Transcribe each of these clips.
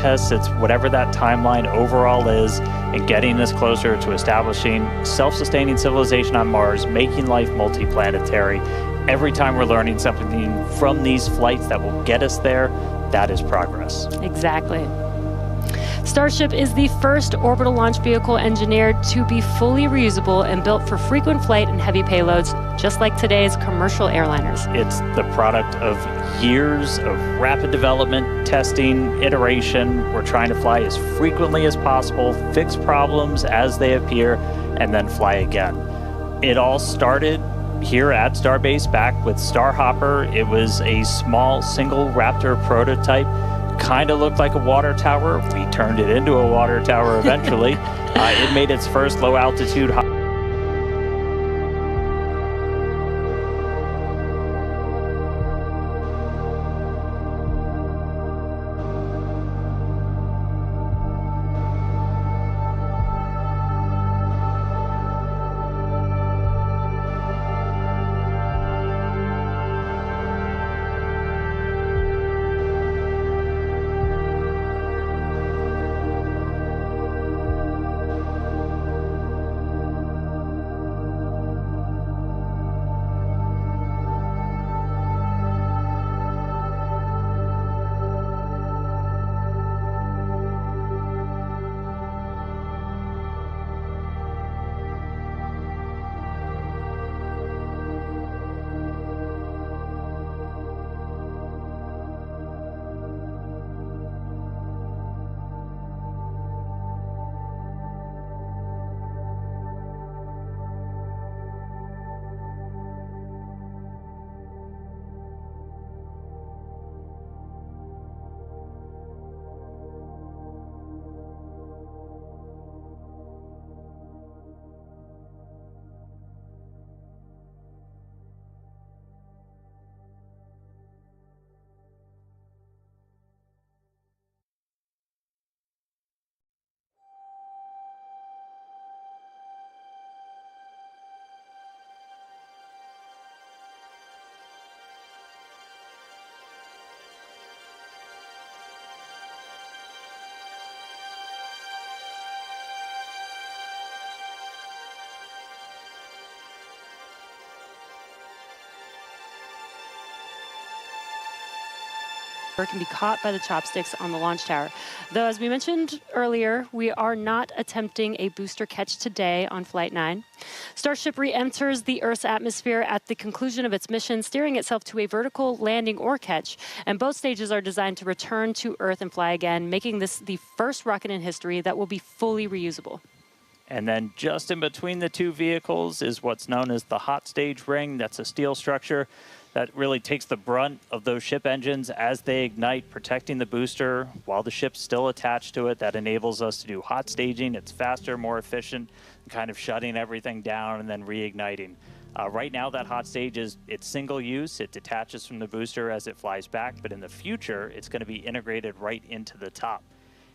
tests, it's whatever that timeline overall is, and getting us closer to establishing self-sustaining civilization on Mars, making life multiplanetary. Every time we're learning something from these flights that will get us there, that is progress. Exactly. Starship is the first orbital launch vehicle engineered to be fully reusable and built for frequent flight and heavy payloads, just like today's commercial airliners. It's the product of years of rapid development, testing, iteration. We're trying to fly as frequently as possible, fix problems as they appear, and then fly again. It all started here at Starbase back with Starhopper. It was a small single Raptor prototype. Kind of looked like a water tower. We turned it into a water tower eventually. It made its first low altitude can be caught by the chopsticks on the launch tower. Though, as we mentioned earlier, we are not attempting a booster catch today on Flight 9. Starship re-enters the Earth's atmosphere at the conclusion of its mission, steering itself to a vertical landing or catch, and both stages are designed to return to Earth and fly again, making this the first rocket in history that will be fully reusable. And then just in between the two vehicles is what's known as the hot stage ring. That's a steel structure that really takes the brunt of those ship engines as they ignite, protecting the booster while the ship's still attached to it. That enables us to do hot staging. It's faster, more efficient, kind of shutting everything down and then reigniting. Right now, that hot stage it's single use. It detaches from the booster as it flies back, but in the future, it's going to be integrated right into the top.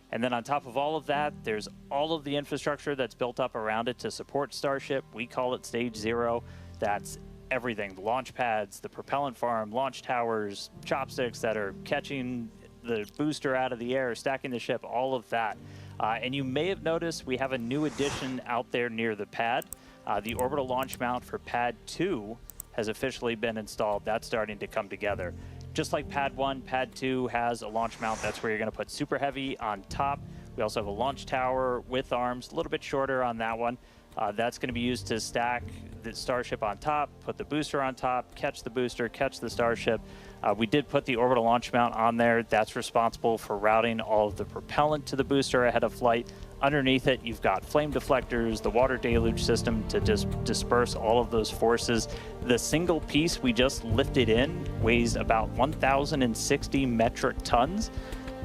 And then on top of all of that, there's all of the infrastructure that's built up around it to support Starship. We call it Stage 0. That's everything, the launch pads, the propellant farm, launch towers, chopsticks that are catching the booster out of the air, stacking the ship, all of that. And you may have noticed we have a new addition out there near the pad. The orbital launch mount for Pad 2 has officially been installed. That's starting to come together. Just like Pad 1, Pad 2 has a launch mount. That's where you're going to put Super Heavy on top. We also have a launch tower with arms, a little bit shorter on that one. That's going to be used to stack the Starship on top, put the booster on top, catch the booster, catch the Starship. We did put the orbital launch mount on there. That's responsible for routing all of the propellant to the booster ahead of flight. Underneath it, you've got flame deflectors, the water deluge system to disperse all of those forces. The single piece we just lifted in weighs about 1,060 metric tons,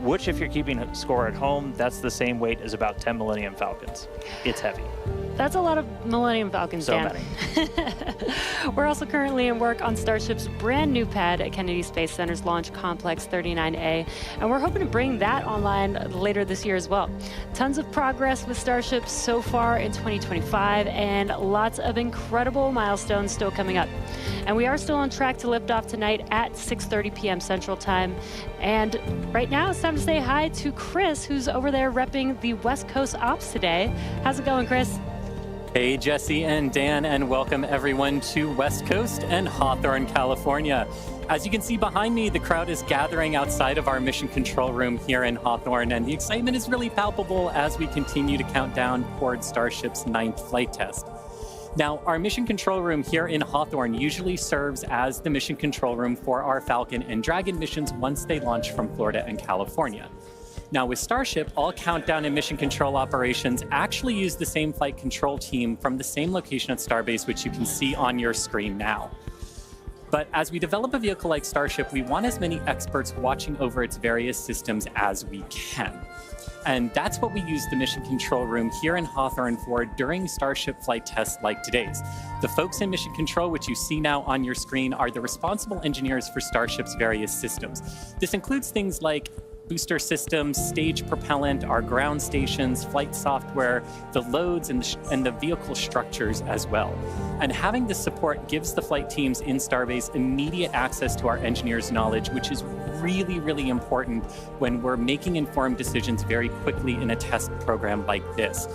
which, if you're keeping score at home, that's the same weight as about 10 Millennium Falcons. It's heavy. That's a lot of Millennium Falcons, So Dan. many. We're also currently in work on Starship's brand new pad at Kennedy Space Center's Launch Complex 39A, and we're hoping to bring that online later this year as well. Tons of progress with Starship so far in 2025, and lots of incredible milestones still coming up. And we are still on track to lift off tonight at 6:30 p.m. Central Time. And right now, it's time to say hi to Chris, who's over there repping the West Coast Ops today. How's it going, Chris? Hey, Jesse and Dan, and welcome everyone to West Coast and Hawthorne, California. As you can see behind me, the crowd is gathering outside of our mission control room here in Hawthorne, and the excitement is really palpable as we continue to count down toward Starship's 9th flight test. Now, our mission control room here in Hawthorne usually serves as the mission control room for our Falcon and Dragon missions once they launch from Florida and California. Now, with Starship, all countdown and mission control operations actually use the same flight control team from the same location at Starbase, which you can see on your screen now. But as we develop a vehicle like Starship, we want as many experts watching over its various systems as we can. And that's what we use the mission control room here in Hawthorne for during Starship flight tests like today's. The folks in mission control, which you see now on your screen, are the responsible engineers for Starship's various systems. This includes things like booster systems, stage propellant, our ground stations, flight software, the loads, and the vehicle structures as well. And having this support gives the flight teams in Starbase immediate access to our engineers' knowledge, which is really, really important when we're making informed decisions very quickly in a test program like this.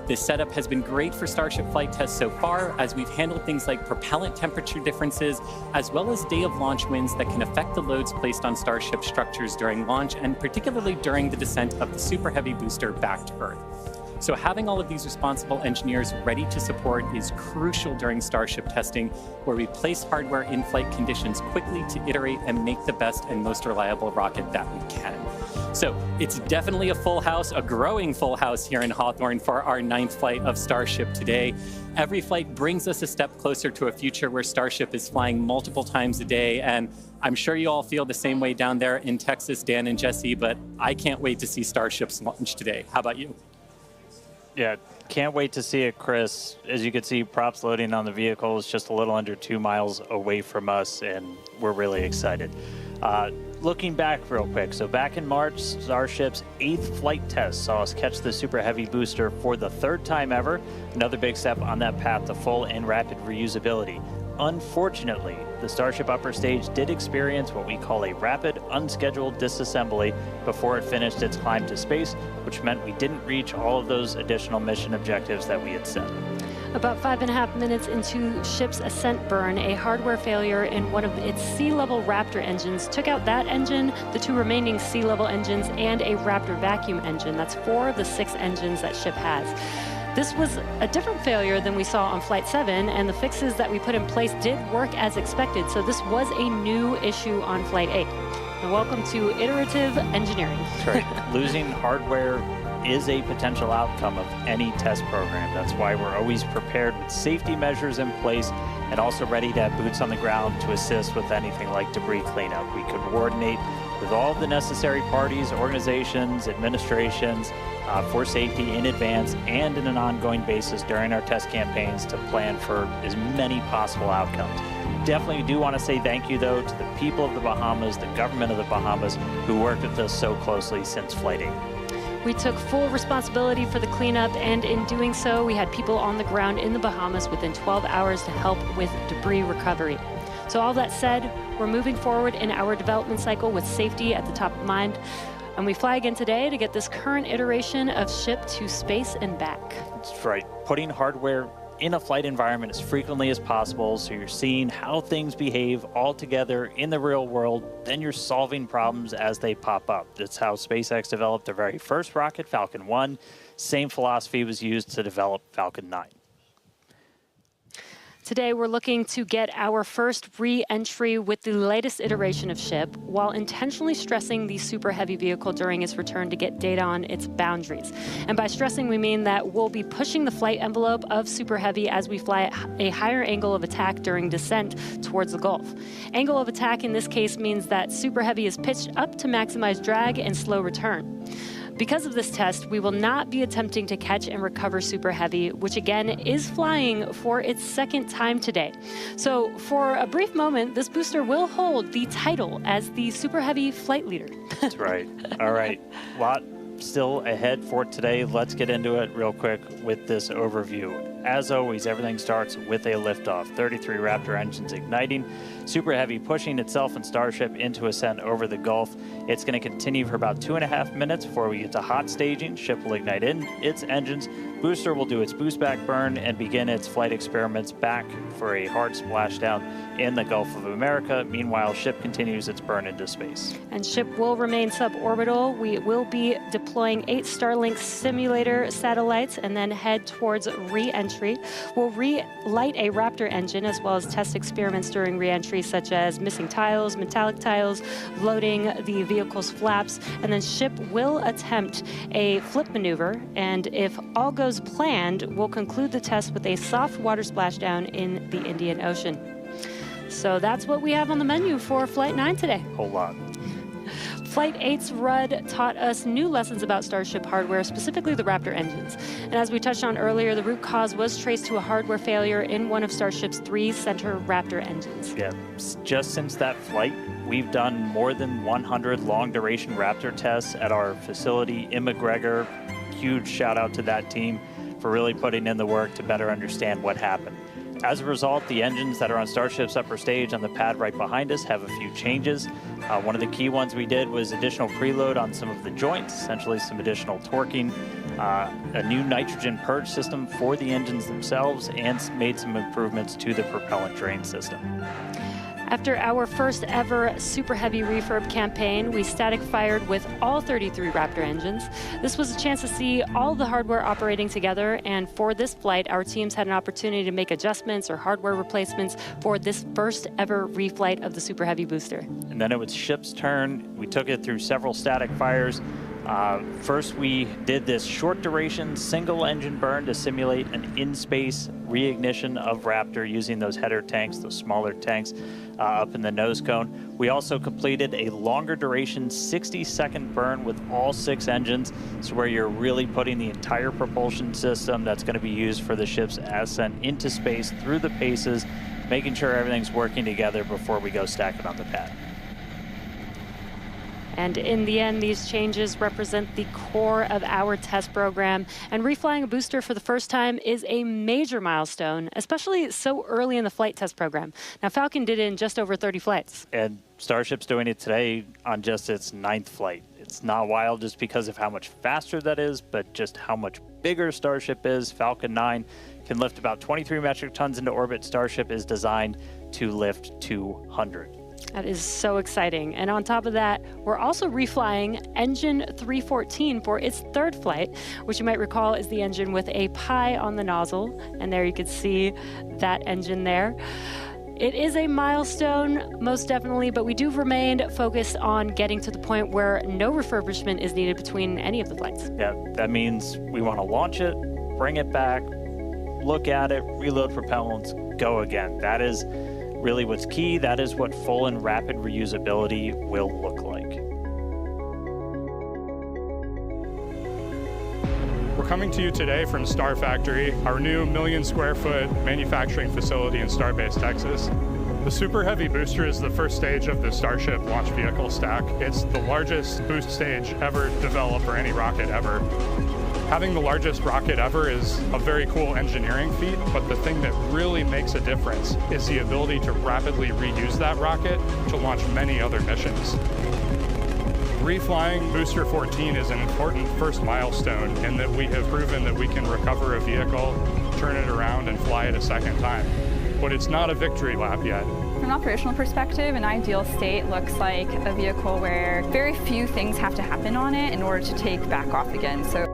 This setup has been great for Starship flight tests so far, as we've handled things like propellant temperature differences, as well as day of launch winds that can affect the loads placed on Starship structures during launch, and particularly during the descent of the Super Heavy booster back to Earth. So having all of these responsible engineers ready to support is crucial during Starship testing, where we place hardware in flight conditions quickly to iterate and make the best and most reliable rocket that we can. So it's definitely a full house, a growing full house here in Hawthorne for our 9th flight of Starship today. Every flight brings us a step closer to a future where Starship is flying multiple times a day, and I'm sure you all feel the same way down there in Texas, Dan and Jesse, but I can't wait to see Starship's launch today. How about you? Yeah, can't wait to see it, Chris. As you can see, props loading on the vehicle is just a little under 2 miles away from us, and we're really excited. Looking back real quick, so back in March, Starship's 8th flight test saw us catch the Super Heavy booster for the 3rd time ever, another big step on that path to full and rapid reusability. Unfortunately, the Starship upper stage did experience what we call a rapid, unscheduled disassembly before it finished its climb to space, which meant we didn't reach all of those additional mission objectives that we had set. About 5.5 minutes into ship's ascent burn, a hardware failure in one of its sea-level Raptor engines took out that engine, the 2 remaining sea-level engines, and a Raptor vacuum engine. That's 4 of the 6 engines that ship has. This was a different failure than we saw on Flight 7, and the fixes that we put in place did work as expected, so this was a new issue on Flight 8. And welcome to iterative engineering. That's right. Losing hardware is a potential outcome of any test program. That's why we're always prepared with safety measures in place and also ready to have boots on the ground to assist with anything like debris cleanup. We could coordinate with all the necessary parties, organizations, administrations for safety in advance and in an ongoing basis during our test campaigns to plan for as many possible outcomes. Definitely do want to say thank you, though, to the people of the Bahamas, the government of the Bahamas, who worked with us so closely since Flight 8. We took full responsibility for the cleanup, and in doing so, we had people on the ground in the Bahamas within 12 hours to help with debris recovery. So all that said, we're moving forward in our development cycle with safety at the top of mind, and we fly again today to get this current iteration of ship to space and back. That's right. Putting hardware in a flight environment as frequently as possible, so you're seeing how things behave all together in the real world, then you're solving problems as they pop up. That's how SpaceX developed their very first rocket, Falcon 1. Same philosophy was used to develop Falcon 9. Today, we're looking to get our first re-entry with the latest iteration of ship, while intentionally stressing the Super Heavy vehicle during its return to get data on its boundaries. And by stressing, we mean that we'll be pushing the flight envelope of Super Heavy as we fly at a higher angle of attack during descent towards the Gulf. Angle of attack in this case means that Super Heavy is pitched up to maximize drag and slow return. Because of this test, we will not be attempting to catch and recover Super Heavy, which again is flying for its second time today. So for a brief moment, this booster will hold the title as the Super Heavy flight leader. That's right. All right. Lot still ahead for today. Let's get into it real quick with this overview. As always, everything starts with a liftoff. 33 Raptor engines igniting, Super Heavy pushing itself and Starship into ascent over the Gulf. It's going to continue for about 2.5 minutes before we get to hot staging. Ship will ignite in its engines. Booster will do its boost back burn and begin its flight experiments back for a hard splashdown in the Gulf of America. Meanwhile, ship continues its burn into space. And ship will remain suborbital. We will be deploying 8 Starlink simulator satellites and then head towards re-entry. We'll relight a Raptor engine as well as test experiments during re-entry, such as missing tiles, metallic tiles, loading the vehicle's flaps, and then ship will attempt a flip maneuver, and if all goes planned, we'll conclude the test with a soft water splashdown in the Indian Ocean. So that's what we have on the menu for Flight 9 today. Whole lot. Flight 8's RUD taught us new lessons about Starship hardware, specifically the Raptor engines. And as we touched on earlier, the root cause was traced to a hardware failure in one of Starship's 3 center Raptor engines. Yeah, just since that flight, we've done more than 100 long-duration Raptor tests at our facility in McGregor. Huge shout out to that team for really putting in the work to better understand what happened. As a result, the engines that are on Starship's upper stage on the pad right behind us have a few changes. One of the key ones we did was additional preload on some of the joints, essentially some additional torquing, a new nitrogen purge system for the engines themselves, and made some improvements to the propellant drain system. After our first ever Super Heavy refurb campaign, we static fired with all 33 Raptor engines. This was a chance to see all the hardware operating together, and for this flight, our teams had an opportunity to make adjustments or hardware replacements for this first ever reflight of the Super Heavy booster. And then it was ship's turn. We took it through several static fires. First, we did this short duration single engine burn to simulate an in-space reignition of Raptor using those header tanks, those smaller tanks up in the nose cone. We also completed a longer duration 60-second burn with all 6 engines. So where you're really putting the entire propulsion system that's going to be used for the ship's ascent into space through the paces, making sure everything's working together before we go stack it on the pad. And in the end, these changes represent the core of our test program. And reflying a booster for the first time is a major milestone, especially so early in the flight test program. Now, Falcon did it in just over 30 flights. And Starship's doing it today on just its 9th flight. It's not wild just because of how much faster that is, but just how much bigger Starship is. Falcon 9 can lift about 23 metric tons into orbit. Starship is designed to lift 200. That is so exciting. And on top of that, we're also reflying engine 314 for its 3rd flight, which you might recall is the engine with a pie on the nozzle. And there you could see that engine there. It is a milestone, most definitely, but we do remain focused on getting to the point where no refurbishment is needed between any of the flights. Yeah, that means we want to launch it, bring it back, look at it, reload propellants, go again. That is really what's key. That is what full and rapid reusability will look like. We're coming to you today from Star Factory, our new 1 million square foot manufacturing facility in Starbase, Texas. The Super Heavy booster is the first stage of the Starship launch vehicle stack. It's the largest boost stage ever developed for any rocket ever. Having the largest rocket ever is a very cool engineering feat, but the thing that really makes a difference is the ability to rapidly reuse that rocket to launch many other missions. Reflying Booster 14 is an important first milestone in that we have proven that we can recover a vehicle, turn it around, and fly it a second time. But it's not a victory lap yet. From an operational perspective, an ideal state looks like a vehicle where very few things have to happen on it in order to take back off again. So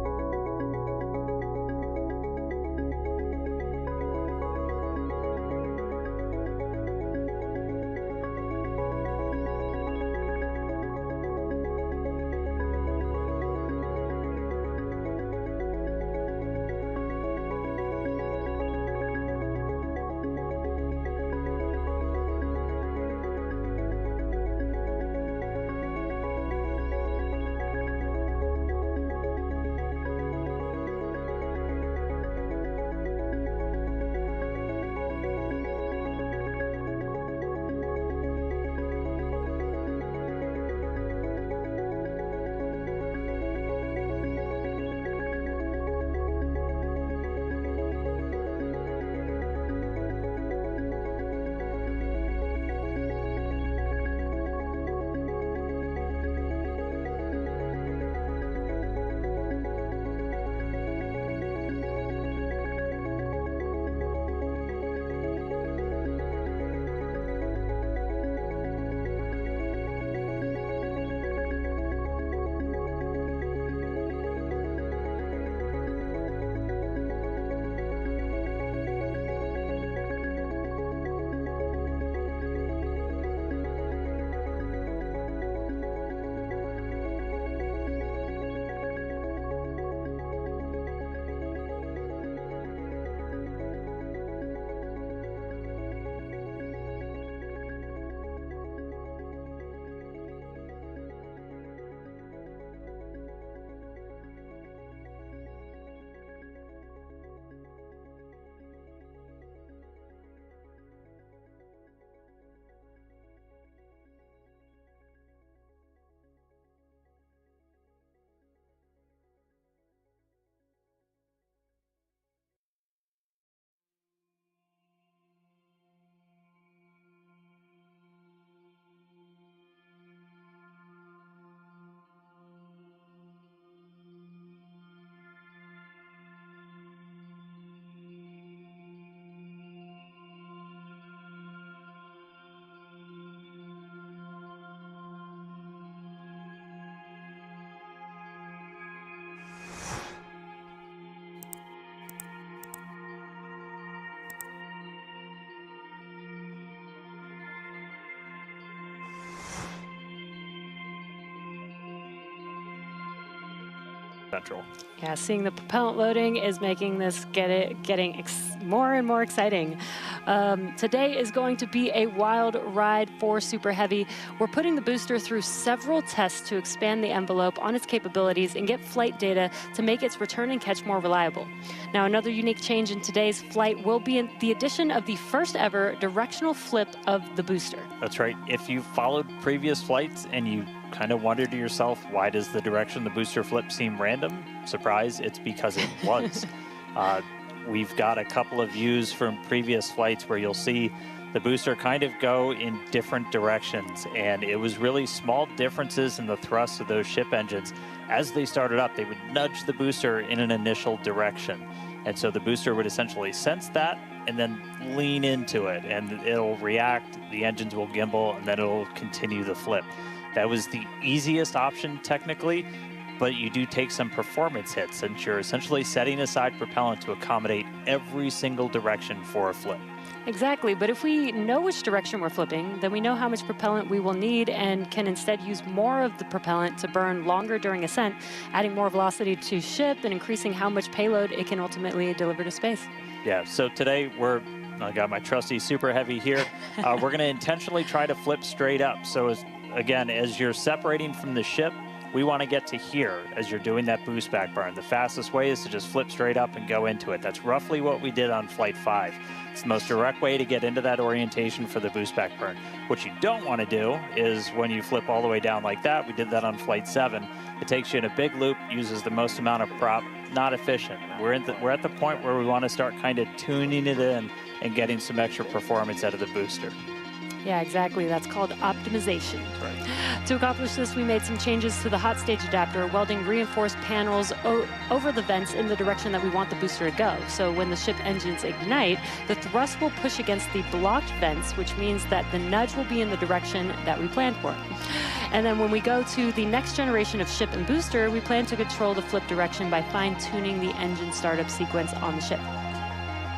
Central. Yeah, seeing the propellant loading is making this getting more and more exciting. Today is going to be a wild ride for Super Heavy. We're putting the booster through several tests to expand the envelope on its capabilities and get flight data to make its return and catch more reliable. Now, another unique change in today's flight will be the addition of the first ever directional flip of the booster. That's right. If you followed previous flights and you kind of wondered to yourself, why does the direction of the booster flip seem random? Surprise, it's because it was. We've got a couple of views from previous flights where you'll see the booster kind of go in different directions, and it was really small differences in the thrust of those ship engines. As they started up, they would nudge the booster in an initial direction, and so the booster would essentially sense that and then lean into it, and it'll react, the engines will gimbal, and then it'll continue the flip. That was the easiest option technically, but you do take some performance hits since you're essentially setting aside propellant to accommodate every single direction for a flip. Exactly, but if we know which direction we're flipping, then we know how much propellant we will need and can instead use more of the propellant to burn longer during ascent, adding more velocity to ship and increasing how much payload it can ultimately deliver to space. Yeah, so today I got my trusty Super Heavy here. We're going to intentionally try to flip straight up. So as you're separating from the ship, we want to get to here as you're doing that boost back burn. The fastest way is to just flip straight up and go into it. That's roughly what we did on Flight 5. It's the most direct way to get into that orientation for the boost back burn. What you don't want to do is when you flip all the way down like that, we did that on Flight 7, it takes you in a big loop, uses the most amount of prop, not efficient. We're at the point where we want to start kind of tuning it in and getting some extra performance out of the booster. Yeah, exactly. That's called optimization. Right. To accomplish this, we made some changes to the hot stage adapter, welding reinforced panels over the vents in the direction that we want the booster to go. So when the ship engines ignite, the thrust will push against the blocked vents, which means that the nudge will be in the direction that we planned for. And then when we go to the next generation of ship and booster, we plan to control the flip direction by fine-tuning the engine startup sequence on the ship.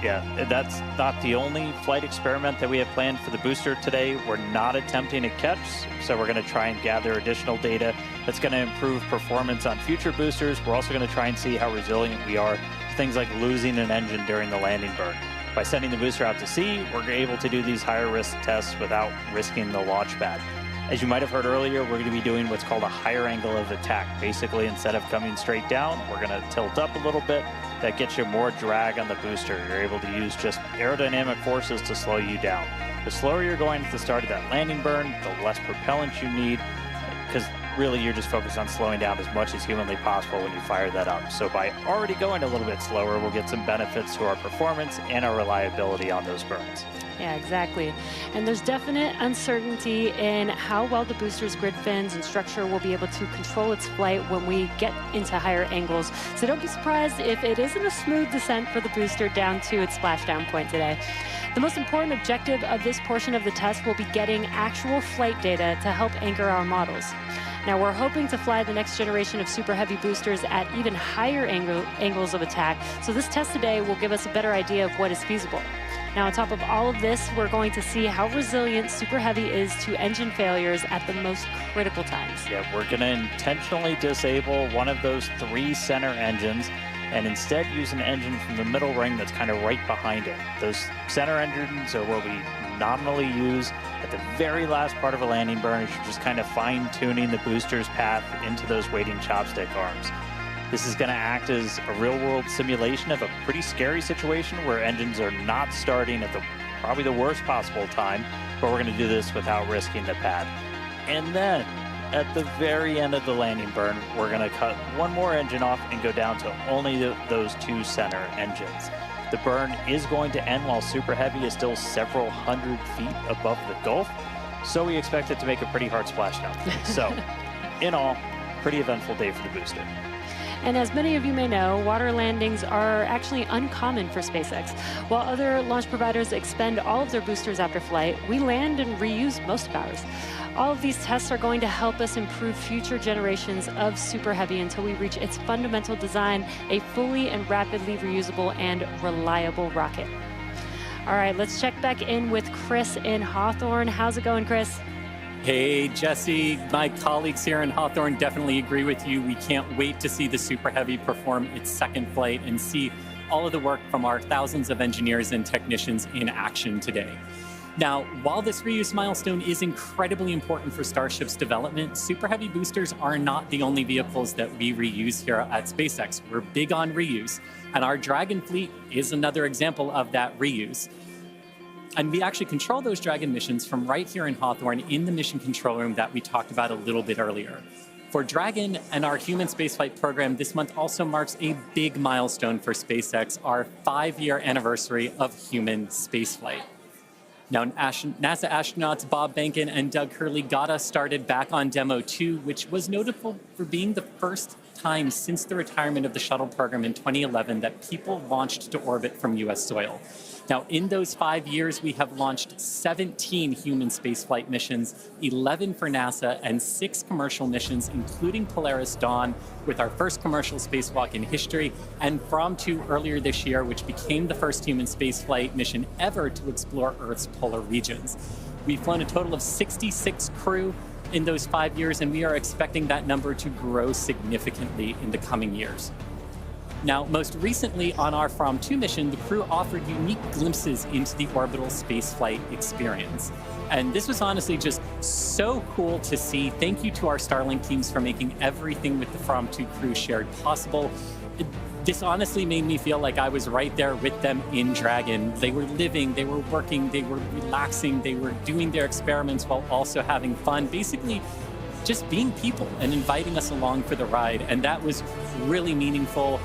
Yeah, that's not the only flight experiment that we have planned for the booster today. We're not attempting a catch, so we're going to try and gather additional data that's going to improve performance on future boosters. We're also going to try and see how resilient we are to things like losing an engine during the landing burn. By sending the booster out to sea, we're able to do these higher risk tests without risking the launch pad. As you might have heard earlier, we're going to be doing what's called a higher angle of attack. Basically, instead of coming straight down, we're going to tilt up a little bit. That gets you more drag on the booster. You're able to use just aerodynamic forces to slow you down. The slower you're going at the start of that landing burn, the less propellant you need, because really you're just focused on slowing down as much as humanly possible when you fire that up. So by already going a little bit slower, we'll get some benefits to our performance and our reliability on those burns. Yeah, exactly. And there's definite uncertainty in how well the booster's grid fins and structure will be able to control its flight when we get into higher angles. So don't be surprised if it isn't a smooth descent for the booster down to its splashdown point today. The most important objective of this portion of the test will be getting actual flight data to help anchor our models. Now, we're hoping to fly the next generation of Super Heavy boosters at even higher angles of attack, so this test today will give us a better idea of what is feasible. Now, on top of all of this, we're going to see how resilient Super Heavy is to engine failures at the most critical times. Yeah, we're going to intentionally disable one of those 3 center engines and instead use an engine from the middle ring that's kind of right behind it. Those center engines are what we nominally use at the very last part of a landing burn as you're just kind of fine-tuning the booster's path into those waiting chopstick arms. This is going to act as a real-world simulation of a pretty scary situation where engines are not starting at probably the worst possible time, but we're going to do this without risking the pad. And then, at the very end of the landing burn, we're going to cut one more engine off and go down to only those 2 center engines. The burn is going to end while Super Heavy is still several hundred feet above the Gulf, so we expect it to make a pretty hard splashdown. So, in all, pretty eventful day for the booster. And as many of you may know, water landings are actually uncommon for SpaceX. While other launch providers expend all of their boosters after flight, we land and reuse most of ours. All of these tests are going to help us improve future generations of Super Heavy until we reach its fundamental design, a fully and rapidly reusable and reliable rocket. All right, let's check back in with Chris in Hawthorne. How's it going, Chris? Hey, Jesse, my colleagues here in Hawthorne definitely agree with you. We can't wait to see the Super Heavy perform its second flight and see all of the work from our thousands of engineers and technicians in action today. Now, while this reuse milestone is incredibly important for Starship's development, Super Heavy boosters are not the only vehicles that we reuse here at SpaceX. We're big on reuse, and our Dragon fleet is another example of that reuse. And we actually control those Dragon missions from right here in Hawthorne in the mission control room that we talked about a little bit earlier. For Dragon and our human spaceflight program, this month also marks a big milestone for SpaceX, our 5-year anniversary of human spaceflight. Now, NASA astronauts Bob Behnken and Doug Hurley got us started back on Demo 2, which was notable for being the first time since the retirement of the shuttle program in 2011 that people launched to orbit from U.S. soil. Now, in those 5 years, we have launched 17 human spaceflight missions, 11 for NASA, and 6 commercial missions, including Polaris Dawn, with our first commercial spacewalk in history, and From 2 earlier this year, which became the first human spaceflight mission ever to explore Earth's polar regions. We've flown a total of 66 crew in those 5 years, and we are expecting that number to grow significantly in the coming years. Now, most recently on our From 2 mission, the crew offered unique glimpses into the orbital spaceflight experience. And this was honestly just so cool to see. Thank you to our Starlink teams for making everything with the From 2 crew shared possible. This honestly made me feel like I was right there with them in Dragon. They were living, they were working, they were relaxing, they were doing their experiments while also having fun. Basically, just being people and inviting us along for the ride. And that was really meaningful.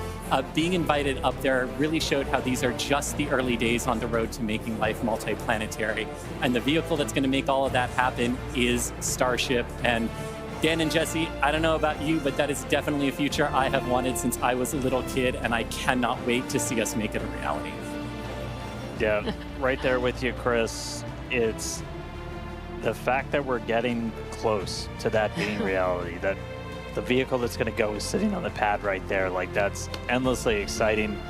Being invited up there really showed how these are just the early days on the road to making life multiplanetary. And the vehicle that's going to make all of that happen is Starship. And Dan and Jesse, I don't know about you, but that is definitely a future I have wanted since I was a little kid, and I cannot wait to see us make it a reality. Yeah, right there with you, Chris. It's the fact that we're getting close to that being reality, that the vehicle that's going to go is sitting on the pad right there. Like, that's endlessly exciting.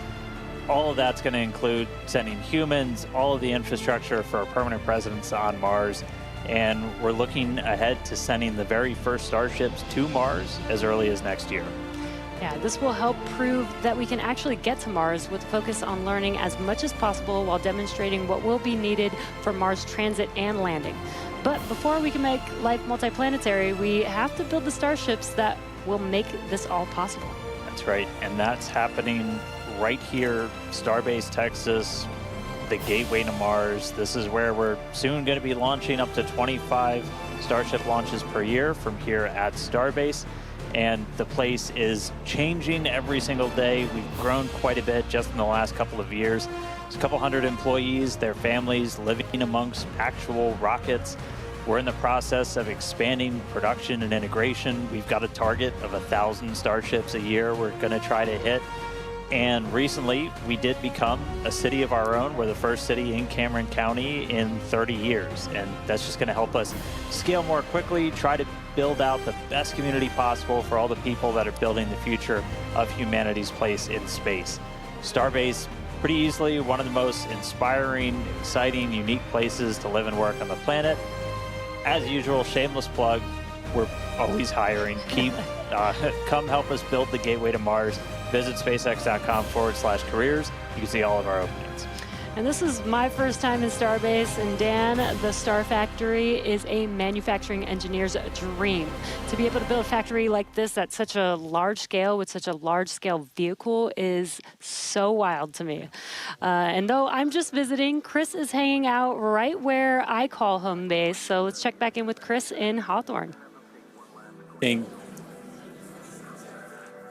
All of that's going to include sending humans, all of the infrastructure for a permanent presence on Mars. And we're looking ahead to sending the very first Starships to Mars as early as next year. Yeah, this will help prove that we can actually get to Mars with focus on learning as much as possible while demonstrating what will be needed for Mars transit and landing. But before we can make life multiplanetary, we have to build the Starships that will make this all possible. That's right, and that's happening right here, Starbase, Texas, the gateway to Mars. This is where we're soon going to be launching up to 25 Starship launches per year from here at Starbase. And the place is changing every single day. We've grown quite a bit just in the last couple of years. There's a couple hundred employees, their families living amongst actual rockets. We're in the process of expanding production and integration. We've got a target of 1,000 Starships a year we're going to try to hit. And recently, we did become a city of our own. We're the first city in Cameron County in 30 years. And that's just going to help us scale more quickly, try to build out the best community possible for all the people that are building the future of humanity's place in space. Starbase, pretty easily one of the most inspiring, exciting, unique places to live and work on the planet. As usual, shameless plug, we're always hiring. Come help us build the gateway to Mars. Visit spacex.com/careers. You can see all of our openings. And this is my first time in Starbase, and Dan, the Star Factory is a manufacturing engineer's dream. To be able to build a factory like this at such a large scale with such a large scale vehicle is so wild to me. And though I'm just visiting, Chris is hanging out right where I call home base. So let's check back in with Chris in Hawthorne.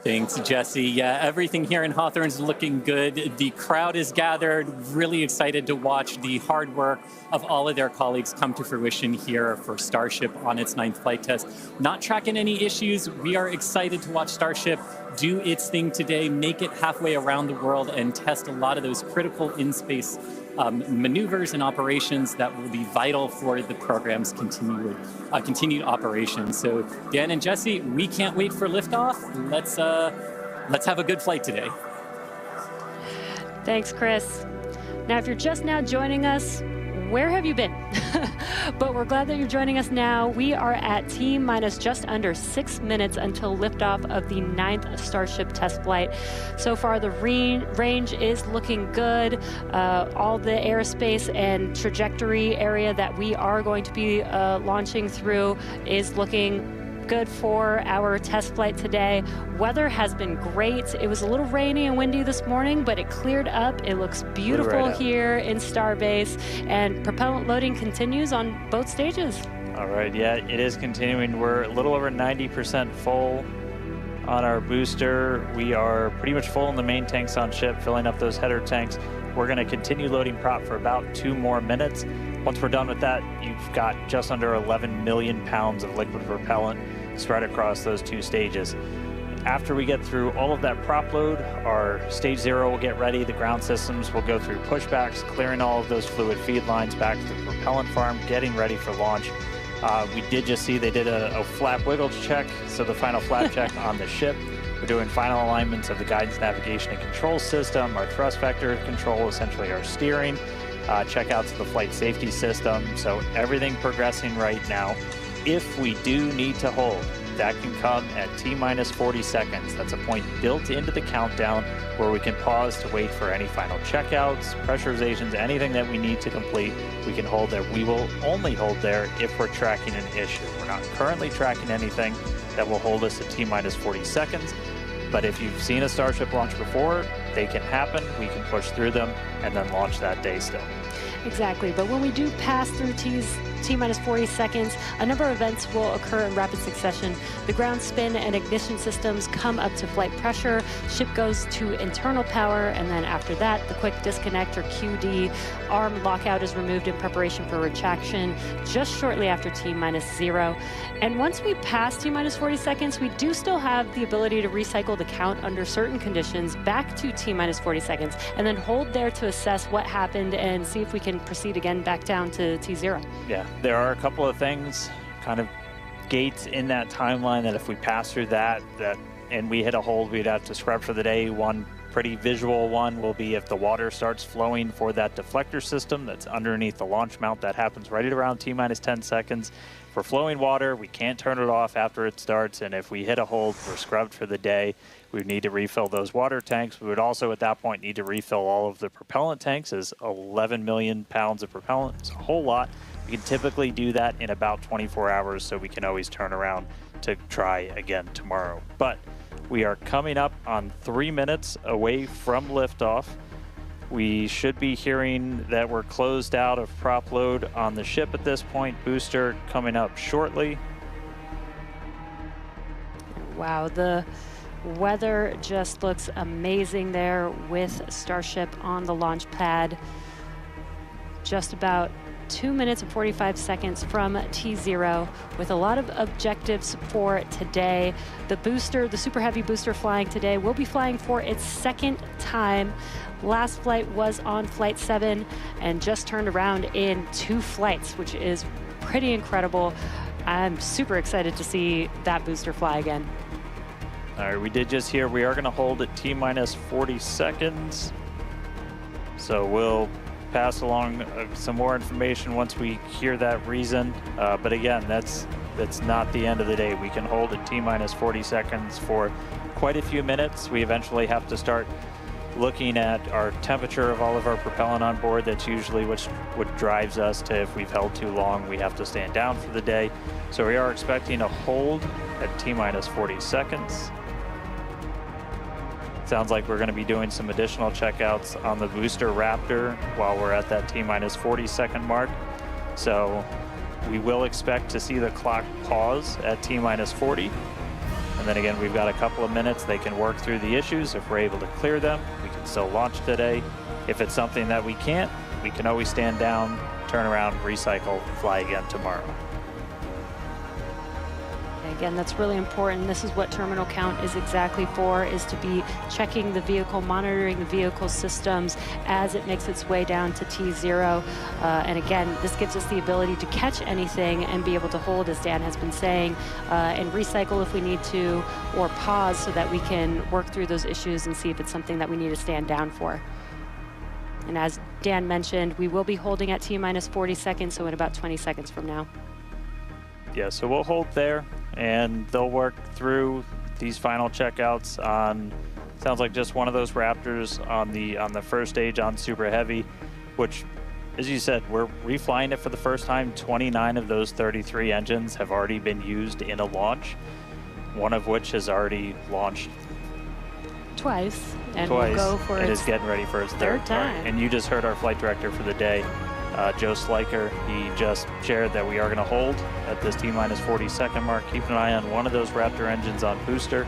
Thanks, Jesse. Yeah, everything here in Hawthorne is looking good. The crowd is gathered, really excited to watch the hard work of all of their colleagues come to fruition here for Starship on its 9th flight test. Not tracking any issues. We are excited to watch Starship do its thing today, make it halfway around the world, and test a lot of those critical in-space maneuvers and operations that will be vital for the program's continued operation. So Dan and Jesse, we can't wait for liftoff. Let's have a good flight today. Thanks, Chris. Now, if you're just now joining us, where have you been? But we're glad that you're joining us now. We are at T-minus just under 6 minutes until liftoff of the 9th Starship test flight. So far, the range is looking good. All the airspace and trajectory area that we are going to be launching through is looking good for our test flight today. Weather has been great. It was a little rainy and windy this morning, but it cleared up. It looks beautiful here in Starbase, and propellant loading continues on both stages. All right, yeah, it is continuing. We're a little over 90% full on our booster. We are pretty much full in the main tanks on ship, filling up those header tanks. We're going to continue loading prop for about 2 more minutes. Once we're done with that, you've got just under 11 million pounds of liquid propellant spread across those 2 stages. After we get through all of that prop load, our stage 0 will get ready. The ground systems will go through pushbacks, clearing all of those fluid feed lines back to the propellant farm, getting ready for launch. We did just see they did a flap wiggle check, so the final flap check on the ship. We're doing final alignments of the guidance, navigation, and control system, our thrust vector control, essentially our steering, checkouts of the flight safety system. So everything progressing right now. If we do need to hold, that can come at T-minus 40 seconds. That's a point built into the countdown where we can pause to wait for any final checkouts, pressurizations, anything that we need to complete. We can hold there. We will only hold there if we're tracking an issue. We're not currently tracking anything that will hold us at T-minus 40 seconds. But if you've seen a Starship launch before, they can happen. We can push through them and then launch that day still. Exactly, but when we do pass through T-minus 40 seconds, a number of events will occur in rapid succession. The ground spin and ignition systems come up to flight pressure, ship goes to internal power, and then after that, the quick disconnect or QD arm lockout is removed in preparation for retraction just shortly after T-minus 0. And once we pass T-minus 40 seconds, we do still have the ability to recycle the count under certain conditions back to T-minus 40 seconds, and then hold there to assess what happened and see if we can proceed again back down to T0. Yeah, there are a couple of things, kind of gates in that timeline that if we pass through that and we hit a hold, we'd have to scrub for the day. One pretty visual one will be if the water starts flowing for that deflector system that's underneath the launch mount. That happens right at around T-minus 10 seconds. For flowing water, we can't turn it off after it starts, and if we hit a hold, we're scrubbed for the day. We would need to refill those water tanks. We would also at that point need to refill all of the propellant tanks, as 11 million pounds of propellant. It's a whole lot. We can typically do that in about 24 hours, so we can always turn around to try again tomorrow. But we are coming up on 3 minutes away from liftoff. We should be hearing that we're closed out of prop load on the ship at this point. Booster coming up shortly. Wow, the weather just looks amazing there with Starship on the launch pad. Just about 2 minutes and 45 seconds from T0 with a lot of objectives for today. The booster, the Super Heavy booster flying today, will be flying for its 2nd time. Last flight was on Flight 7 and just turned around in 2 flights, which is pretty incredible. I'm super excited to see that booster fly again. All right, we did just hear we are going to hold at T-minus 40 seconds. So we'll pass along some more information once we hear that reason. But again, that's not the end of the day. We can hold at T-minus 40 seconds for quite a few minutes. We eventually have to start looking at our temperature of all of our propellant on board. That's usually what drives us to, if we've held too long, we have to stand down for the day. So we are expecting a hold at T-minus 40 seconds. Sounds like we're going to be doing some additional checkouts on the booster Raptor while we're at that T-minus 40 second mark. So we will expect to see the clock pause at T-minus 40. And then again, we've got a couple of minutes. They can work through the issues. If we're able to clear them, we can still launch today. If it's something that we can't, we can always stand down, turn around, recycle, fly again tomorrow. Again, that's really important. This is what terminal count is exactly for, is to be checking the vehicle, monitoring the vehicle systems as it makes its way down to T0. And again, this gives us the ability to catch anything and be able to hold, as Dan has been saying, and recycle if we need to, or pause so that we can work through those issues and see if it's something that we need to stand down for. And as Dan mentioned, we will be holding at T-minus 40 seconds, so in about 20 seconds from now. Yeah, so we'll hold there, and they'll work through these final checkouts on, sounds like just one of those Raptors on the first stage on Super Heavy, which, as you said, we're reflying it for the first time. 29 of those 33 engines have already been used in a launch, one of which has already launched Twice, and twice, we'll go for and its is getting ready for its third time. Right. And you just heard our flight director for the day, Joe Sliker. He just shared that we are going to hold at this T-minus 40 second mark. Keep an eye on one of those Raptor engines on booster.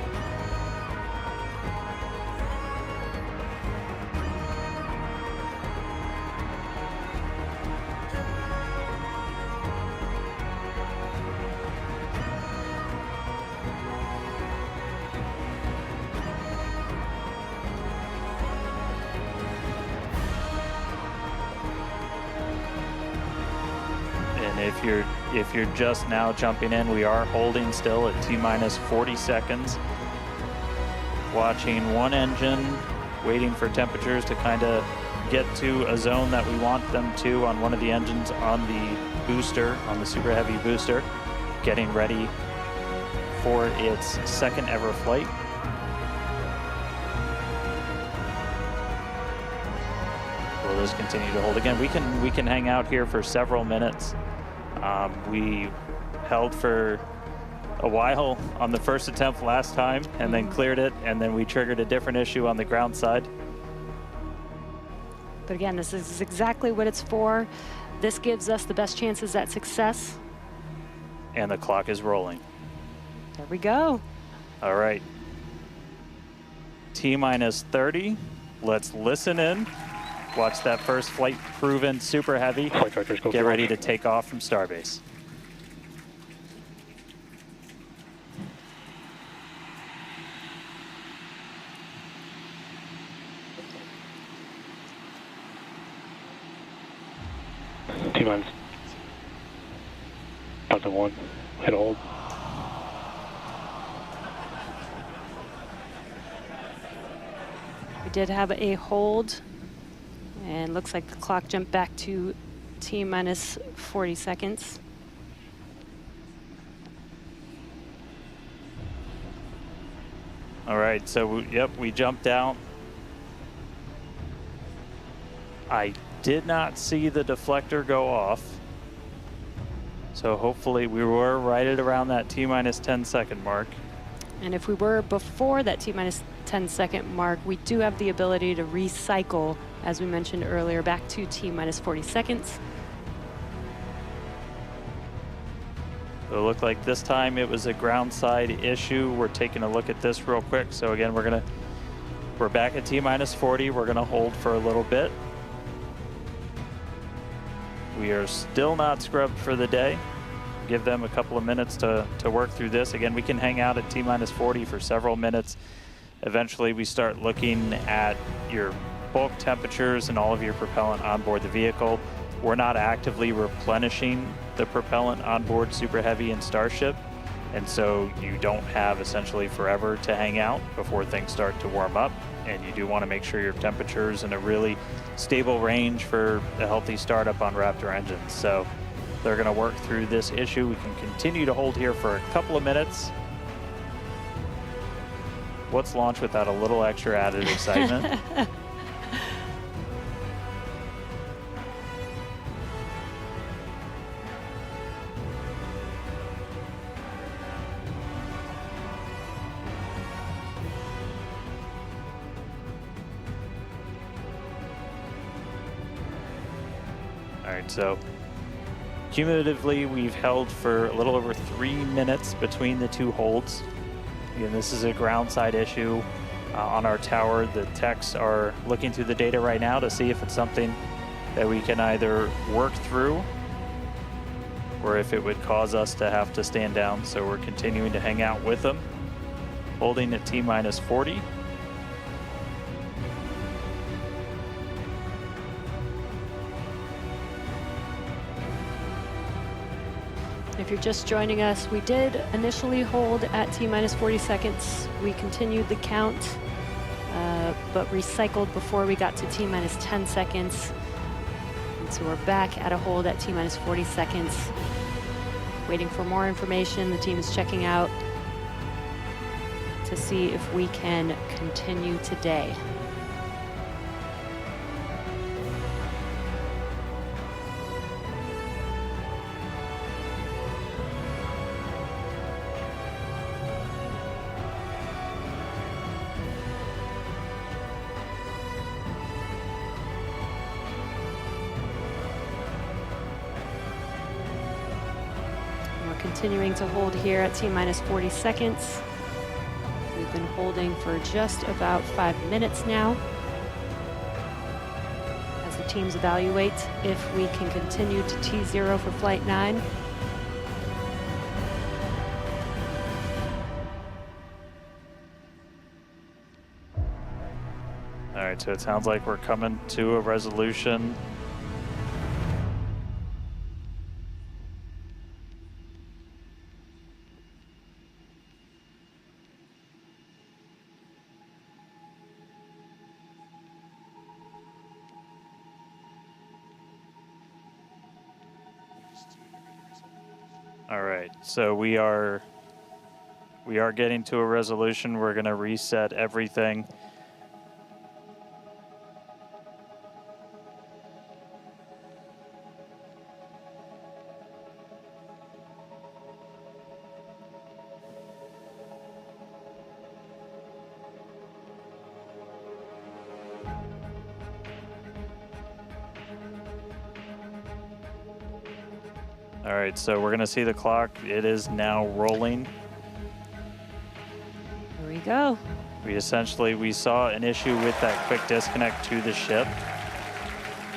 If you're just now jumping in, we are holding still at T-minus 40 seconds. Watching one engine, waiting for temperatures to kind of get to a zone that we want them to on one of the engines on the booster, on the Super Heavy booster, getting ready for its second ever flight. We'll just continue to hold. Again, we can hang out here for several minutes. We held for a while on the first attempt last time and then cleared it, and then we triggered a different issue on the ground side. But again, this is exactly what it's for. This gives us the best chances at success. And the clock is rolling. There we go. All right. T-minus 30. Let's listen in. Watch that first flight proven Super Heavy. Get ready to take off from Starbase. T-minus. Delta 1. Hit hold. We did have a hold. And looks like the clock jumped back to T-minus 40 seconds. All right, so we jumped out. I did not see the deflector go off. So hopefully we were right at around that T-minus 10 second mark. And if we were before that T-minus 10 second mark, we do have the ability to recycle, as we mentioned earlier, back to T-minus 40 seconds. So it looked like this time it was a ground side issue. We're taking a look at this real quick. So again, we're back at T-minus 40. We're gonna hold for a little bit. We are still not scrubbed for the day. Give them a couple of minutes to work through this. Again, we can hang out at T-minus 40 for several minutes. Eventually, we start looking at your bulk temperatures and all of your propellant on board the vehicle. We're not actively replenishing the propellant on board Super Heavy and Starship, and so you don't have essentially forever to hang out before things start to warm up, and you do want to make sure your temperature's in a really stable range for a healthy startup on Raptor engines. So they're going to work through this issue. We can continue to hold here for a couple of minutes. What's launch without a little extra added excitement? All right, so cumulatively, we've held for a little over 3 minutes between the two holds. Again, this is a ground side issue on our tower. The techs are looking through the data right now to see if it's something that we can either work through or if it would cause us to have to stand down. So we're continuing to hang out with them, holding at T-minus 40. If you're just joining us, we did initially hold at T-minus 40 seconds. We continued the count but recycled before we got to T-minus 10 seconds. And so we're back at a hold at T-minus 40 seconds. Waiting for more information. The team is checking out to see if we can continue today. Continuing to hold here at T-minus 40 seconds. We've been holding for just about 5 minutes now as the teams evaluate if we can continue to T0 for Flight 9. All right, so it sounds like we're coming to a resolution. All right, so we are getting to a resolution. We're going to reset everything. All right, so we're gonna see the clock. It is now rolling. Here we go. We saw an issue with that quick disconnect to the ship.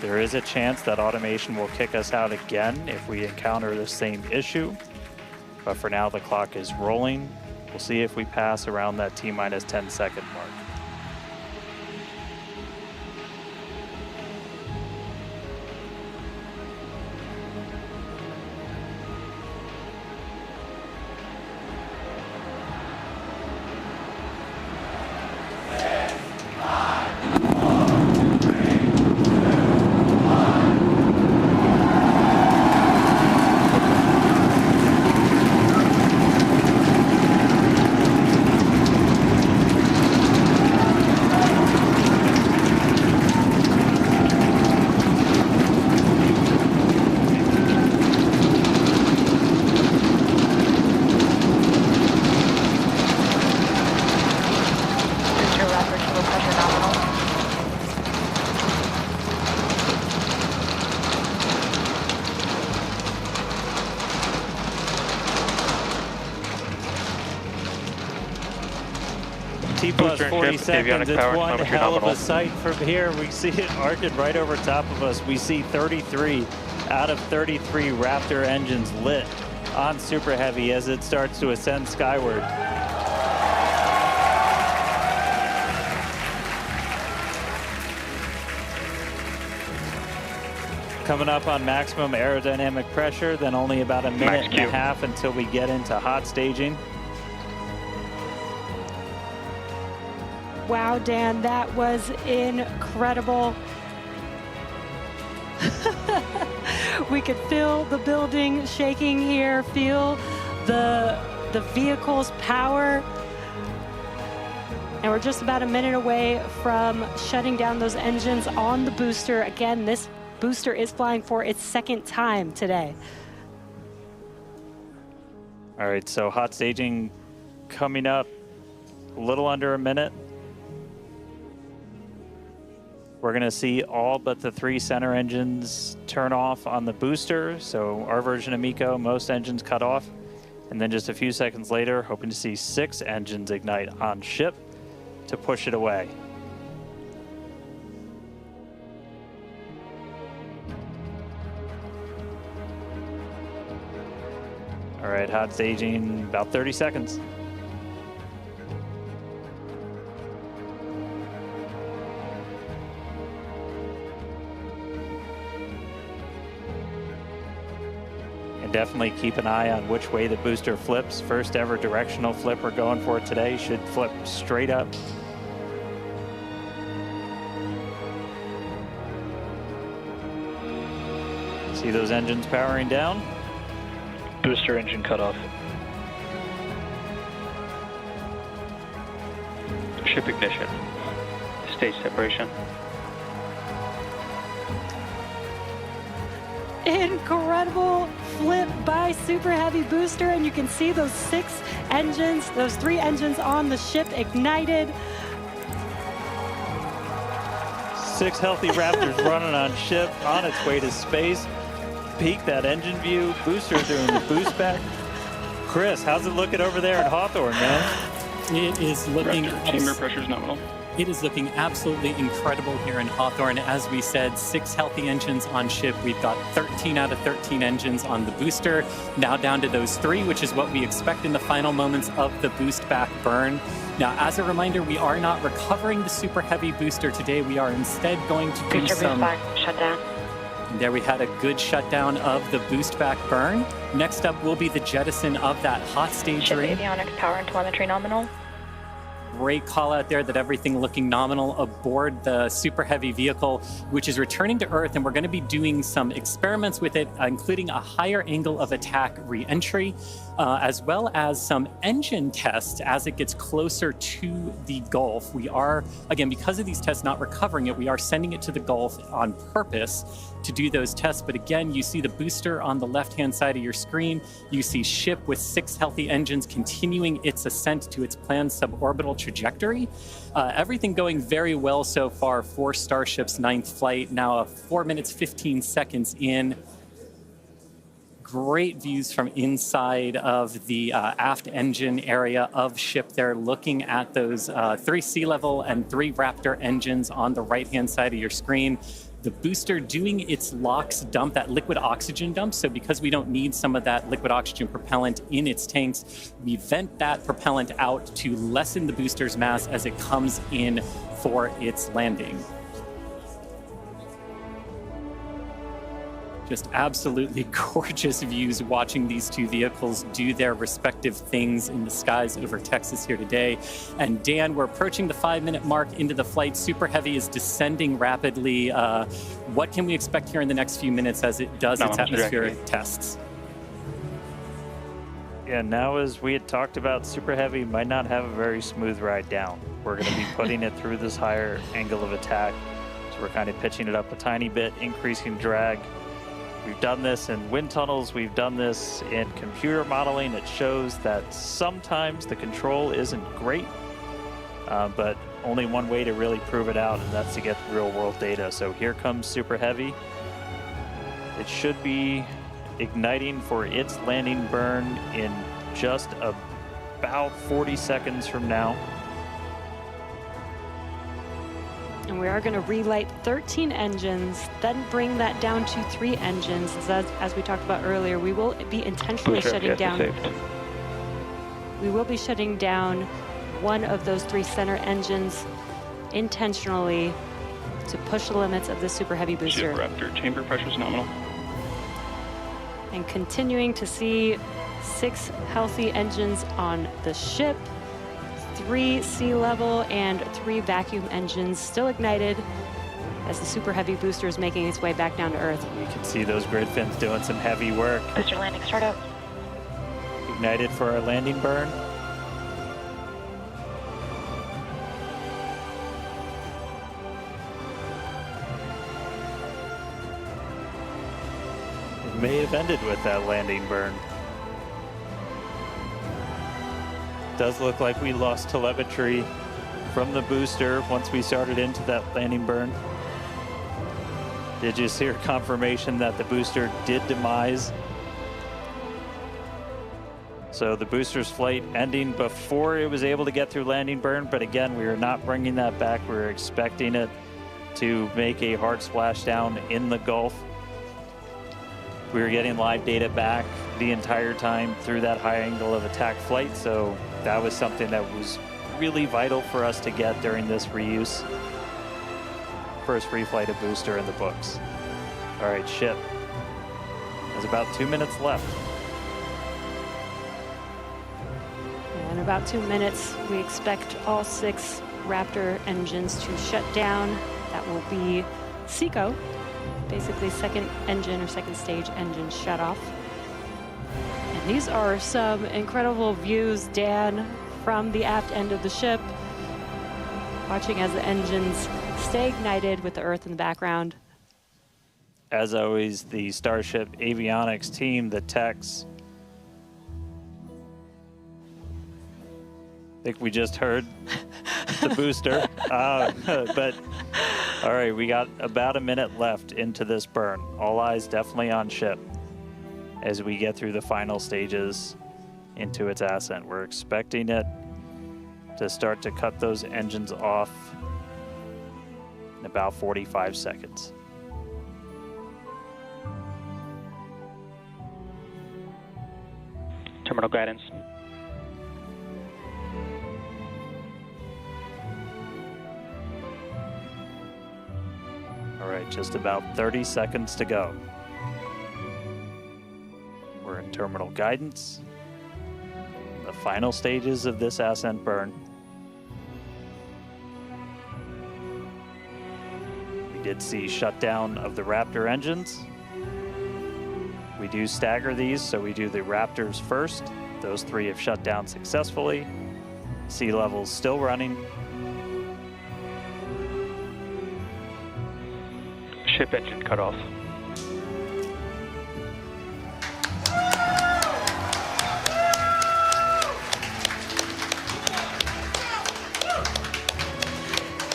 There is a chance that automation will kick us out again if we encounter the same issue. But for now, the clock is rolling. We'll see if we pass around that T-minus 10 second mark. T-plus 40 seconds, it's one hell of a sight from here. We see it arcing right over top of us. We see 33 out of 33 Raptor engines lit on Super Heavy as it starts to ascend skyward. Coming up on maximum aerodynamic pressure, then only about a minute and a half until we get into hot staging. Wow, Dan, that was incredible. We could feel the building shaking here, feel the vehicle's power. And we're just about a minute away from shutting down those engines on the booster. Again, this booster is flying for its second time today. All right, so hot staging coming up a little under a minute. We're gonna see all but the 3 center engines turn off on the booster. So our version of MECO, most engines cut off. And then just a few seconds later, hoping to see 6 engines ignite on ship to push it away. All right, hot staging, about 30 seconds. And definitely keep an eye on which way the booster flips. First ever directional flip we're going for today should flip straight up. See those engines powering down? Booster engine cutoff. Ship ignition. Stage separation. Incredible flip by Super Heavy booster, and you can see those 6 engines, those 3 engines on the ship ignited. 6 healthy Raptors running on ship, on its way to space. Peek that engine view, booster doing the boost back. Chris, how's it looking over there at Hawthorne, man? It is looking... Chamber pressure is nominal. It is looking absolutely incredible here in Hawthorne. As we said, 6 healthy engines on ship. We've got 13 out of 13 engines on the booster. Now down to those 3, which is what we expect in the final moments of the boost back burn. Now, as a reminder, we are not recovering the Super Heavy booster today. We are instead going to do some... shutdown. There we had a good shutdown of the boost back burn. Next up will be the jettison of that hot stage ring. Avionics, power and telemetry nominal. Great call out there that everything looking nominal aboard the Super Heavy vehicle, which is returning to Earth, and we're going to be doing some experiments with it, including a higher angle of attack re-entry, as well as some engine tests as it gets closer to the Gulf. We are, again, because of these tests not recovering it, we are sending it to the Gulf on purpose to do those tests. But again, you see the booster on the left-hand side of your screen. You see ship with 6 healthy engines continuing its ascent to its planned suborbital trajectory. Everything going very well so far for Starship's 9th flight. Now 4 minutes, 15 seconds in. Great views from inside of the aft engine area of ship there, looking at those 3 sea level and 3 Raptor engines on the right-hand side of your screen. The booster doing its LOX dump, that liquid oxygen dump. So because we don't need some of that liquid oxygen propellant in its tanks, we vent that propellant out to lessen the booster's mass as it comes in for its landing. Just absolutely gorgeous views watching these 2 vehicles do their respective things in the skies over Texas here today. And Dan, we're approaching the 5-minute mark into the flight. Super Heavy is descending rapidly. What can we expect here in the next few minutes as it does its atmospheric tests? Yeah, now as we had talked about, Super Heavy might not have a very smooth ride down. We're going to be putting it through this higher angle of attack. So we're kind of pitching it up a tiny bit, increasing drag. We've done this in wind tunnels, we've done this in computer modeling. It shows that sometimes the control isn't great, but only one way to really prove it out, and that's to get real world data. So here comes Super Heavy. It should be igniting for its landing burn in just about 40 seconds from now. And we are going to relight 13 engines, then bring that down to 3 engines. As we talked about earlier, we will be intentionally shutting down. We will be shutting down one of those 3 center engines intentionally to push the limits of the Super Heavy booster. Ship Raptor, chamber pressure is nominal. And continuing to see 6 healthy engines on the ship. 3 sea level and 3 vacuum engines still ignited as the Super Heavy booster is making its way back down to Earth. You can see those grid fins doing some heavy work. Booster landing startup. Ignited for our landing burn. It may have ended with that landing burn. Does look like we lost telemetry from the booster once we started into that landing burn. Did you hear confirmation that the booster did demise? So the booster's flight ending before it was able to get through landing burn, but again, we are not bringing that back. We were expecting it to make a hard splashdown in the Gulf. We were getting live data back the entire time through that high angle of attack flight, so that was something that was really vital for us to get during this reuse. First reflight of booster in the books. All right, ship. There's about 2 minutes left. In about 2 minutes, we expect all 6 Raptor engines to shut down. That will be SECO. basically second engine or second stage engine shut off. And these are some incredible views, Dan, from the aft end of the ship, watching as the engines stay ignited with the Earth in the background. As always, the Starship avionics team, the techs. I think we just heard the booster. But all right, we got about a minute left into this burn. All eyes definitely on ship as we get through the final stages into its ascent. We're expecting it to start to cut those engines off in about 45 seconds. Terminal guidance. All right, just about 30 seconds to go. We're in terminal guidance. The final stages of this ascent burn. We did see shutdown of the Raptor engines. We do stagger these, so we do the Raptors first. Those three have shut down successfully. Sea level's still running. Ship engine cut off.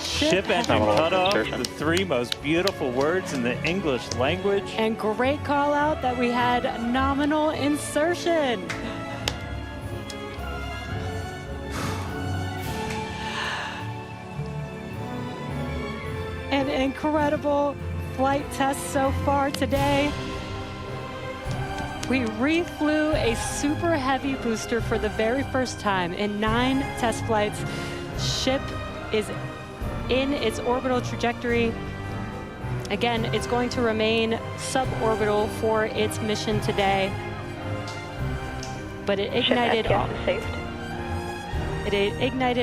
Ship engine Nominal cut off, insertion. the three most beautiful words in the English language. And great call out that we had nominal insertion. An incredible flight test so far today. We reflew a super heavy booster for the very first time in 9 test flights. Ship is in its orbital trajectory. Again, it's going to remain suborbital for its mission today. But it ignited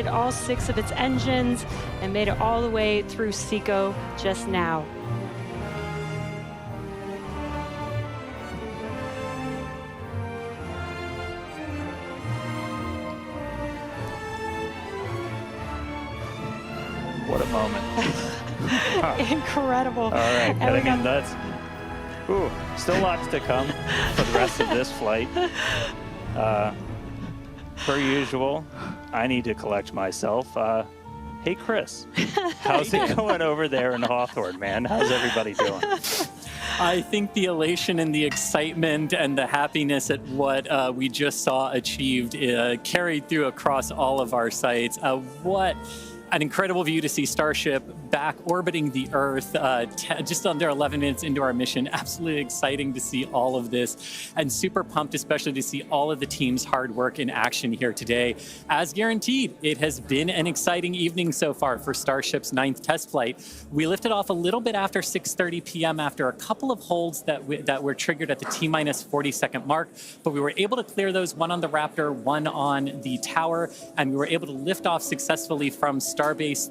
all 6 of its engines and made it all the way through SECO just now. What a moment. Incredible. All right, And we got- that's still lots to come for the rest of this flight. Per usual, I need to collect myself. Hey, Chris, how's it going over there in Hawthorne, man? How's everybody doing? I think the elation and the excitement and the happiness at what we just saw achieved carried through across all of our sites. What an incredible view to see Starship back orbiting the Earth just under 11 minutes into our mission. Absolutely exciting to see all of this, and super pumped especially to see all of the team's hard work in action here today. As guaranteed, it has been an exciting evening so far for Starship's 9th test flight. We lifted off a little bit after 6:30 p.m. after a couple of holds that were triggered at the T-minus 40-second mark, but we were able to clear those, one on the Raptor, one on the tower, and we were able to lift off successfully from Starbase.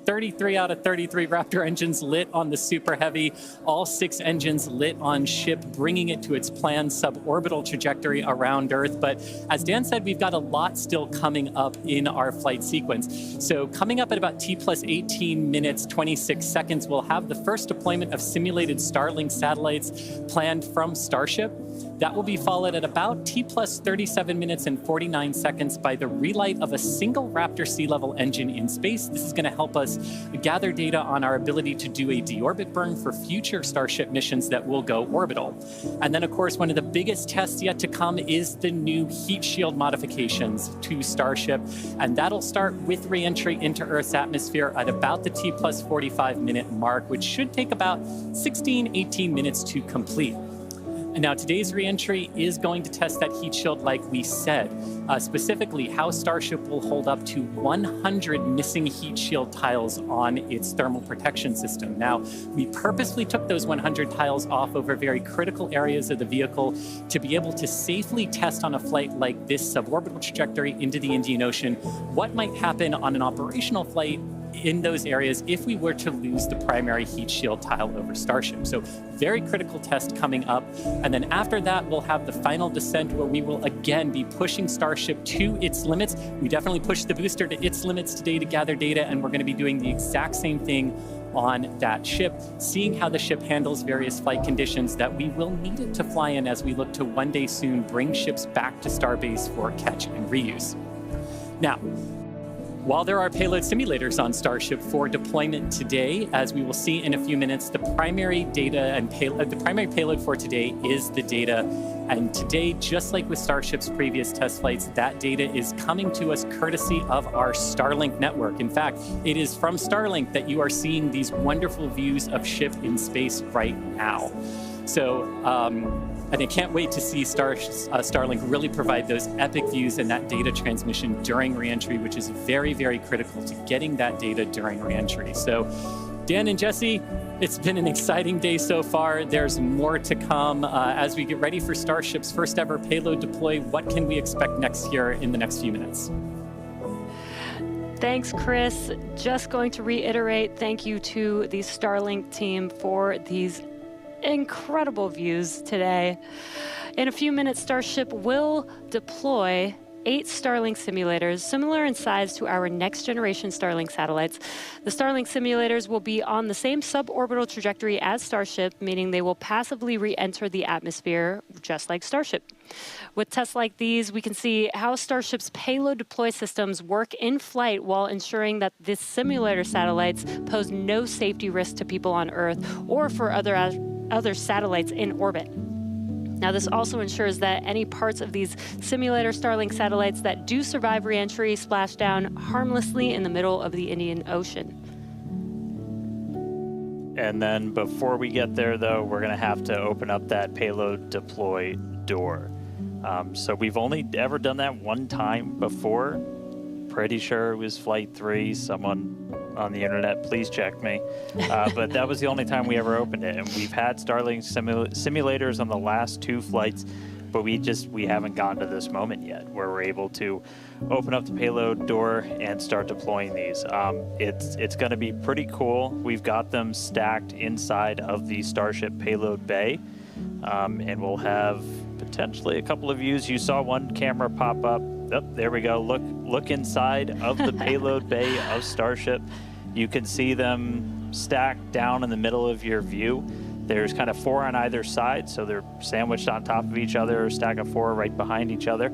33 out of 33 Raptor engines lit on the Super Heavy, all 6 engines lit on ship, bringing it to its planned suborbital trajectory around Earth. But as Dan said, we've got a lot still coming up in our flight sequence. So coming up at about T plus 18 minutes, 26 seconds, we'll have the first deployment of simulated Starlink satellites planned from Starship. That will be followed at about T plus 37 minutes and 49 seconds by the relight of a single Raptor sea level engine in space. This is going to help us gather data on our ability to do a deorbit burn for future Starship missions that will go orbital. And then, of course, one of the biggest tests yet to come is the new heat shield modifications to Starship. And that'll start with re-entry into Earth's atmosphere at about the T plus 45 minute mark, which should take about 16, 18 minutes to complete. And now today's reentry is going to test that heat shield like we said, specifically how Starship will hold up to 100 missing heat shield tiles on its thermal protection system. Now, we purposely took those 100 tiles off over very critical areas of the vehicle to be able to safely test on a flight like this suborbital trajectory into the Indian Ocean what might happen on an operational flight in those areas if we were to lose the primary heat shield tile over Starship. So very critical test coming up. And then after that, we'll have the final descent where we will again be pushing Starship to its limits. We definitely pushed the booster to its limits today to gather data, and we're going to be doing the exact same thing on that ship, seeing how the ship handles various flight conditions that we will need it to fly in as we look to one day soon bring ships back to Starbase for catch and reuse. Now, while there are payload simulators on Starship for deployment today, as we will see in a few minutes, the primary data and the primary payload for today is the data. And today, just like with Starship's previous test flights, that data is coming to us courtesy of our Starlink network. In fact, it is from Starlink that you are seeing these wonderful views of ship in space right now. So, and I can't wait to see Starlink really provide those epic views and that data transmission during reentry, which is very, very critical to getting that data during reentry. So, Dan and Jesse, it's been an exciting day so far. There's more to come as we get ready for Starship's first ever payload deploy. What can we expect next here in the next few minutes? Thanks, Chris. Just going to reiterate, thank you to the Starlink team for these incredible views today. In a few minutes, Starship will deploy 8 Starlink simulators, similar in size to our next generation Starlink satellites. The Starlink simulators will be on the same suborbital trajectory as Starship, meaning they will passively re-enter the atmosphere, just like Starship. With tests like these, we can see how Starship's payload deploy systems work in flight while ensuring that the simulator satellites pose no safety risk to people on Earth or for other satellites in orbit. Now, this also ensures that any parts of these simulator Starlink satellites that do survive re-entry splash down harmlessly in the middle of the Indian Ocean. And then before we get there, though, we're going to have to open up that payload deploy door. So we've only ever done that one time before. Pretty sure it was Flight 3. Someone on the internet, please check me. But that was the only time we ever opened it. And we've had Starlink simulators on the last 2 flights, but we haven't gotten to this moment yet where we're able to open up the payload door and start deploying these. It's going to be pretty cool. We've got them stacked inside of the Starship payload bay, and we'll have potentially a couple of views. You saw one camera pop up. Oh, there we go. Look inside of the payload bay of Starship. You can see them stacked down in the middle of your view. There's kind of 4 on either side, so they're sandwiched on top of each other, a stack of 4 right behind each other.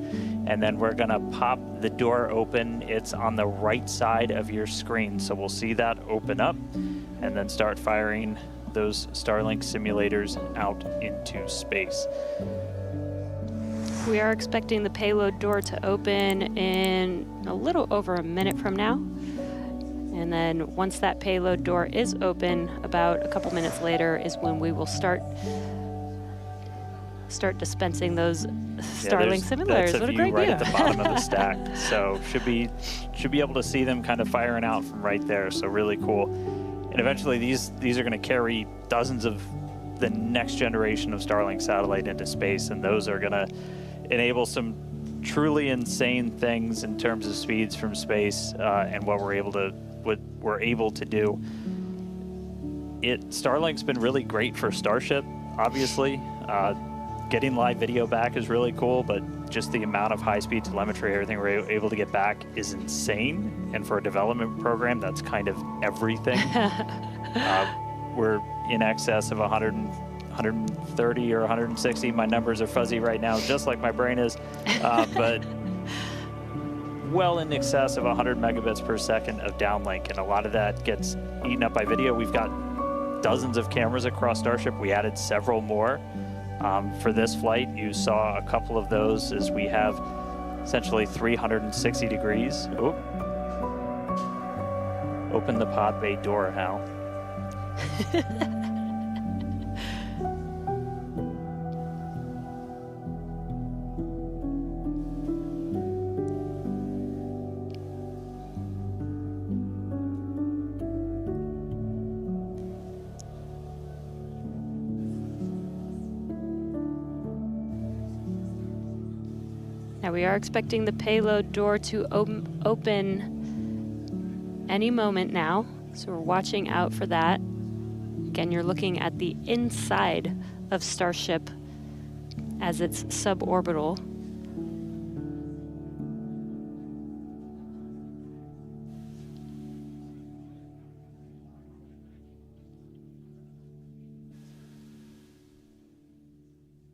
And then we're gonna pop the door open. It's on the right side of your screen, so we'll see that open up and then start firing those Starlink simulators out into space. We are expecting the payload door to open in a little over a minute from now. And then once that payload door is open, about a couple minutes later is when we will start dispensing those Starlink simulators. That's what a view great right view. at the bottom of the stack. So should be able to see them kind of firing out from right there. So really cool. And eventually these are going to carry dozens of the next generation of Starlink satellite into space, and those are going to enable some truly insane things in terms of speeds from space and what we're able to do. Starlink's been really great for Starship, obviously. Getting live video back is really cool, but just the amount of high-speed telemetry, everything we're able to get back is insane. And for a development program, that's kind of everything. We're in excess of 130 or 160. My numbers are fuzzy right now, just like my brain is, but well in excess of 100 megabits per second of downlink, and a lot of that gets eaten up by video. We've got dozens of cameras across Starship. We added several more for this flight. You saw a couple of those as we have essentially 360 degrees. Oop. Open the pod bay door, Hal. Now we are expecting the payload door to open any moment now. So we're watching out for that. Again, you're looking at the inside of Starship as it's suborbital.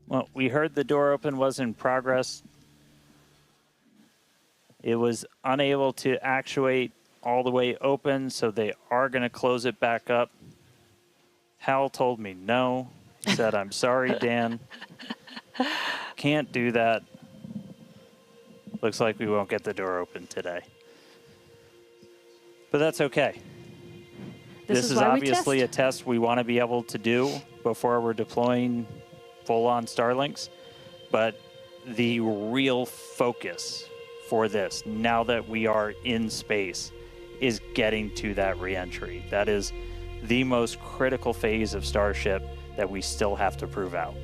Well, we heard the door open was in progress. It was unable to actuate all the way open, so they are going to close it back up. Hal told me no. He said, I'm sorry, Dan. Can't do that. Looks like we won't get the door open today. But that's okay. This is obviously a test we want to be able to do before we're deploying full-on Starlinks. But the real focus for this, now that we are in space, is getting to that reentry. That is the most critical phase of Starship that we still have to prove out.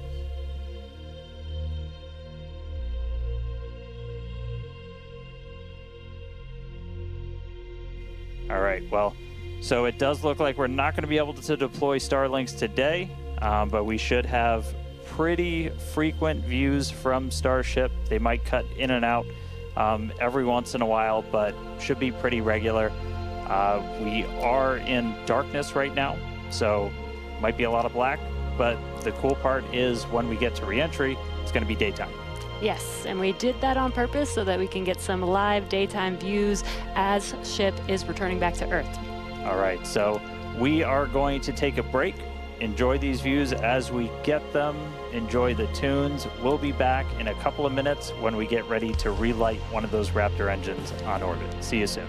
All right, well, so it does look like we're not going to be able to deploy Starlinks today, but we should have pretty frequent views from Starship. They might cut in and out every once in a while, but should be pretty regular. We are in darkness right now, so might be a lot of black, but the cool part is when we get to reentry, it's going to be daytime. Yes, and we did that on purpose so that we can get some live daytime views as ship is returning back to Earth. All right, so we are going to take a break. Enjoy these views as we get them. Enjoy the tunes. We'll be back in a couple of minutes when we get ready to relight one of those Raptor engines on orbit. See you soon.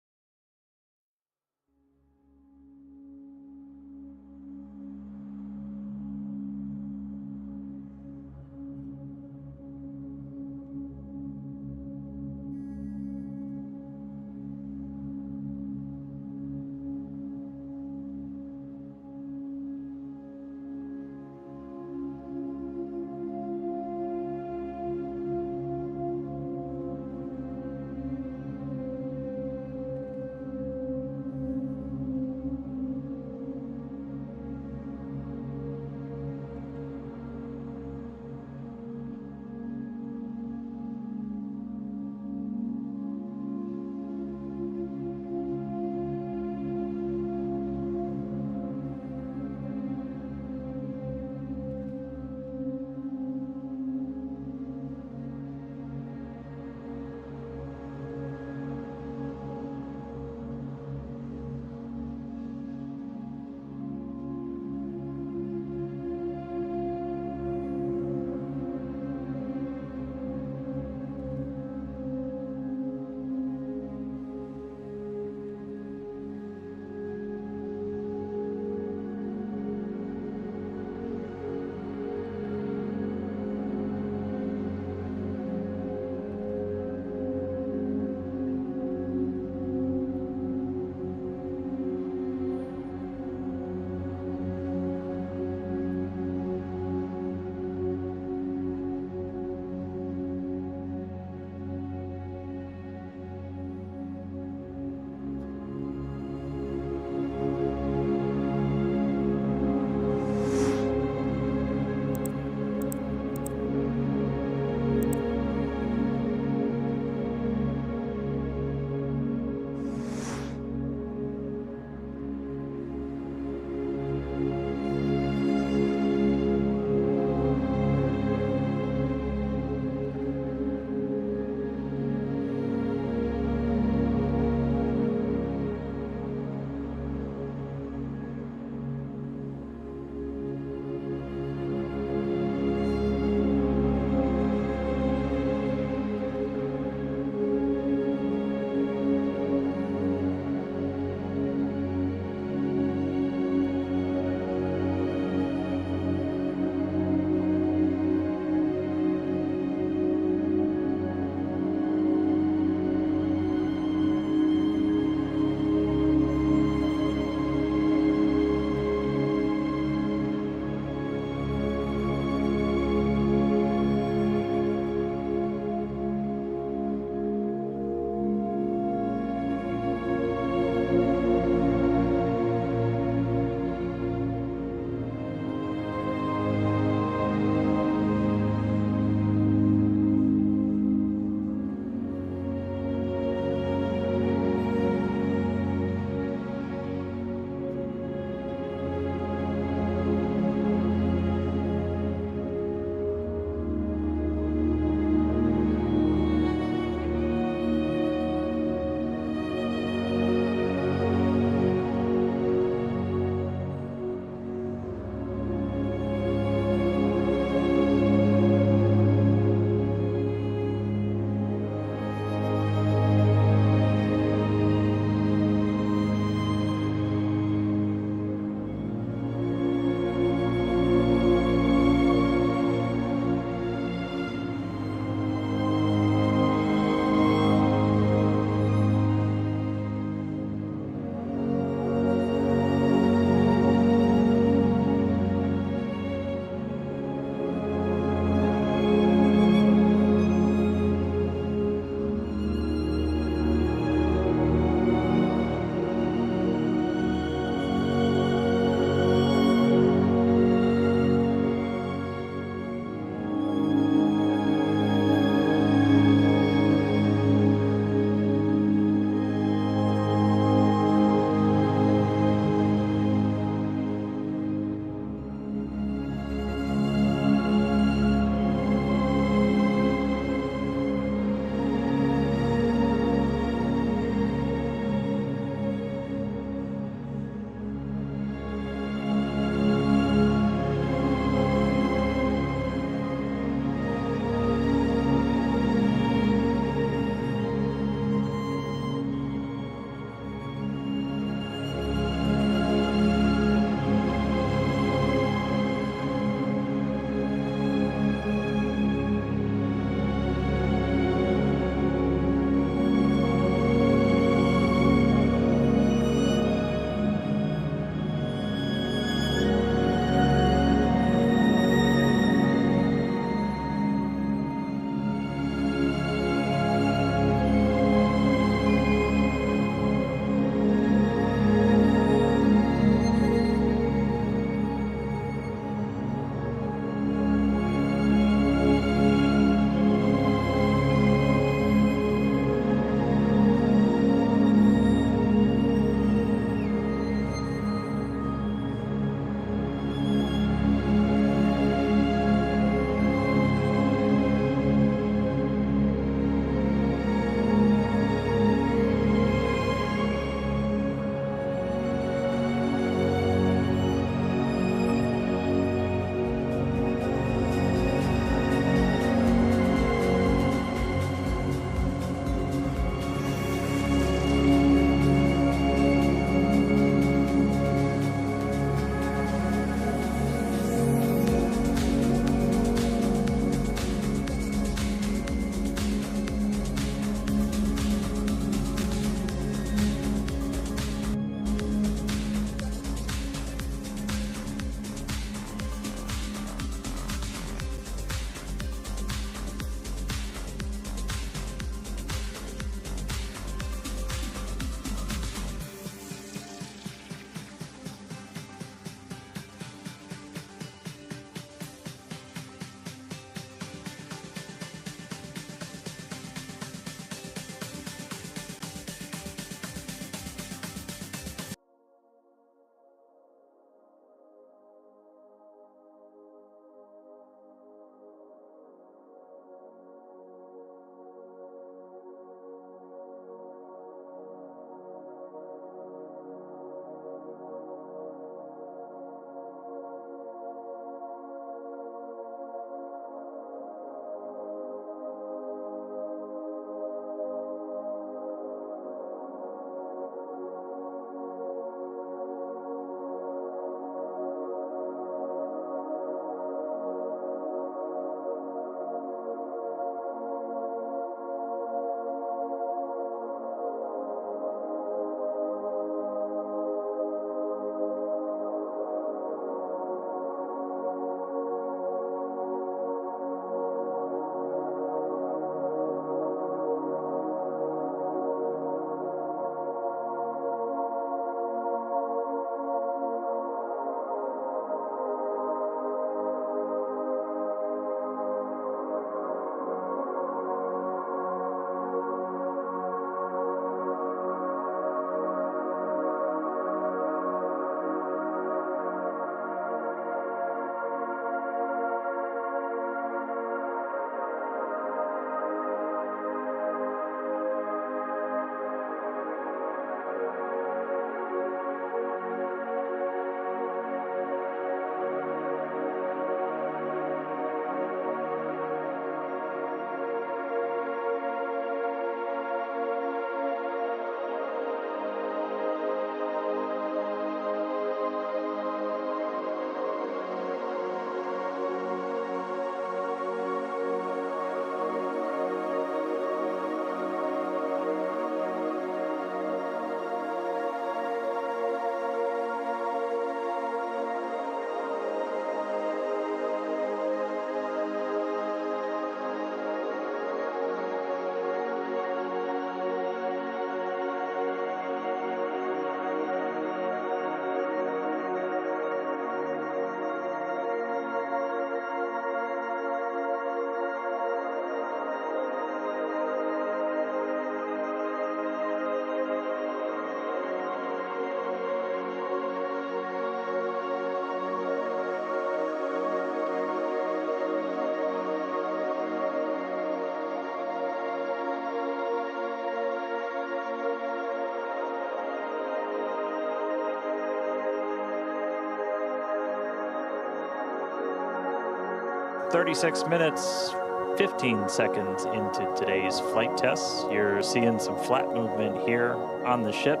36 minutes, 15 seconds into today's flight tests. You're seeing some flat movement here on the ship.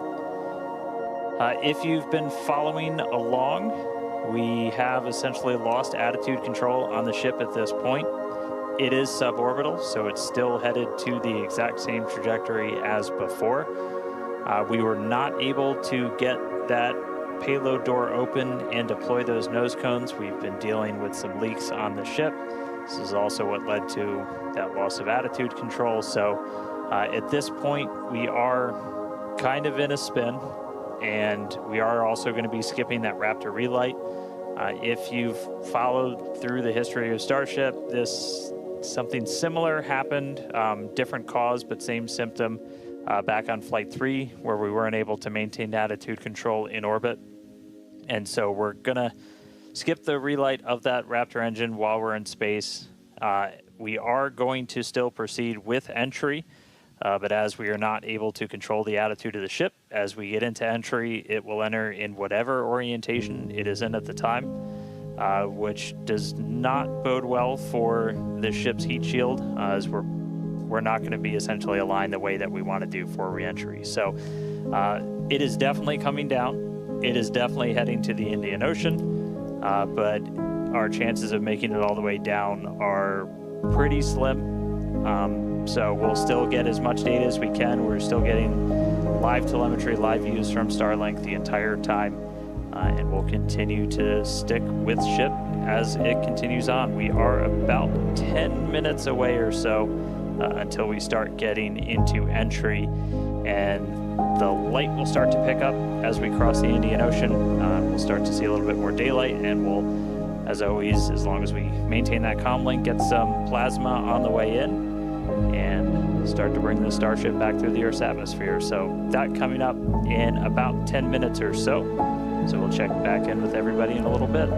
If you've been following along, we have essentially lost attitude control on the ship at this point. It is suborbital, so it's still headed to the exact same trajectory as before. We were not able to get that payload door open and deploy those nose cones. We've been dealing with some leaks on the ship. This is also what led to that loss of attitude control. So at this point, we are kind of in a spin, and we are also going to be skipping that Raptor relight. If you've followed through the history of Starship, something similar happened, different cause, but same symptom. Back on Flight 3, where we weren't able to maintain attitude control in orbit. And so we're going to skip the relight of that Raptor engine while we're in space. We are going to still proceed with entry, but as we are not able to control the attitude of the ship, as we get into entry, it will enter in whatever orientation it is in at the time, which does not bode well for the ship's heat shield, as we're not going to be essentially aligned the way that we want to do for reentry. So it is definitely coming down. It is definitely heading to the Indian Ocean, but our chances of making it all the way down are pretty slim. So we'll still get as much data as we can. We're still getting live telemetry, live views from Starlink the entire time, and we'll continue to stick with ship as it continues on. We are about 10 minutes away or so until we start getting into entry, and the light will start to pick up as we cross the Indian Ocean. We'll start to see a little bit more daylight, and we'll, as always, as long as we maintain that comm link, get some plasma on the way in and start to bring the Starship back through the Earth's atmosphere. So that coming up in about 10 minutes or so. So we'll check back in with everybody in a little bit.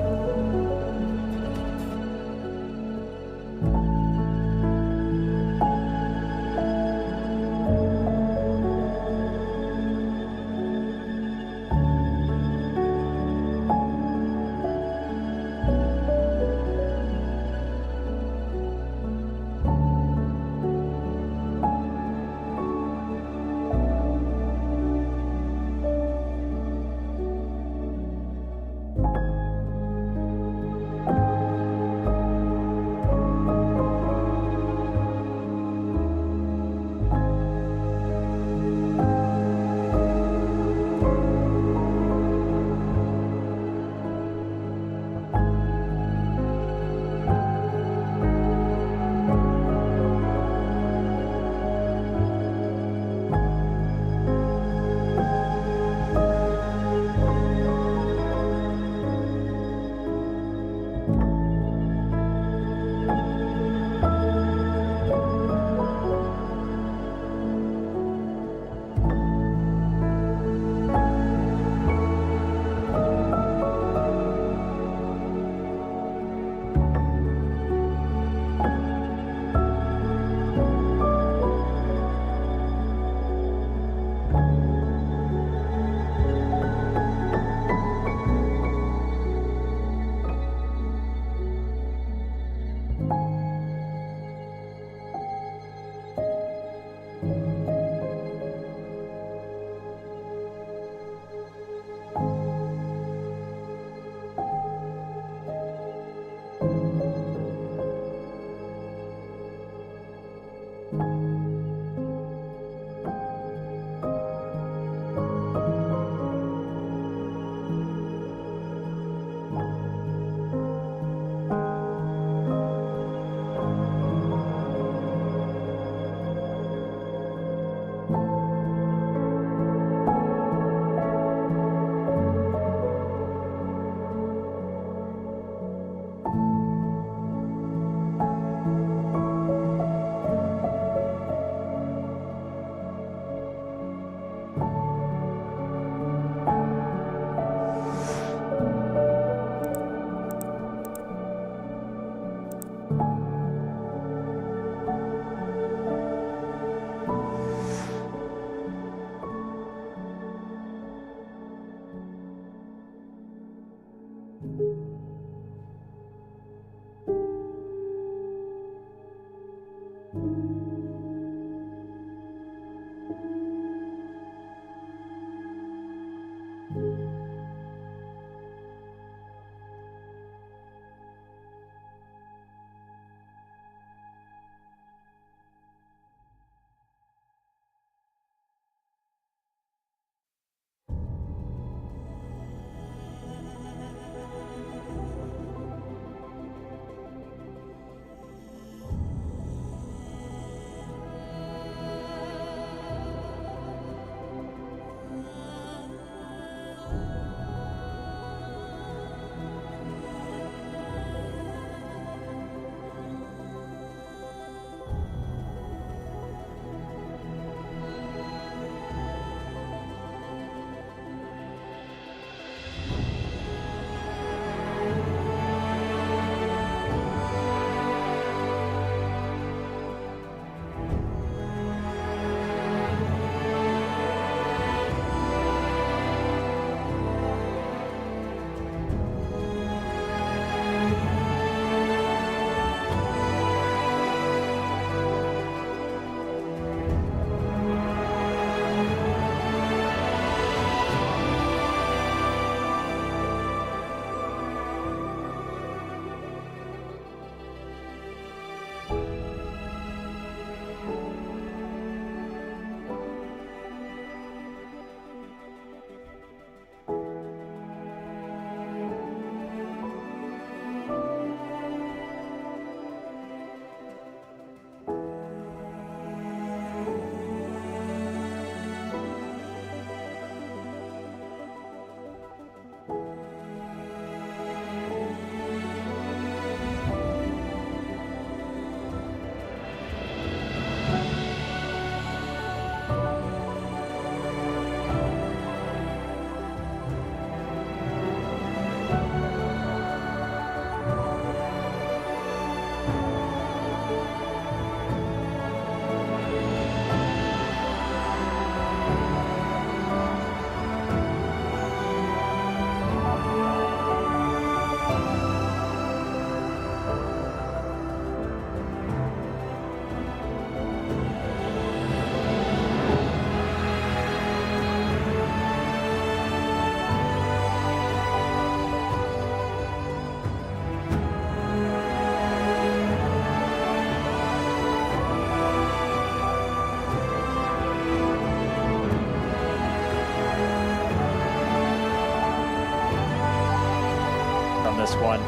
this one.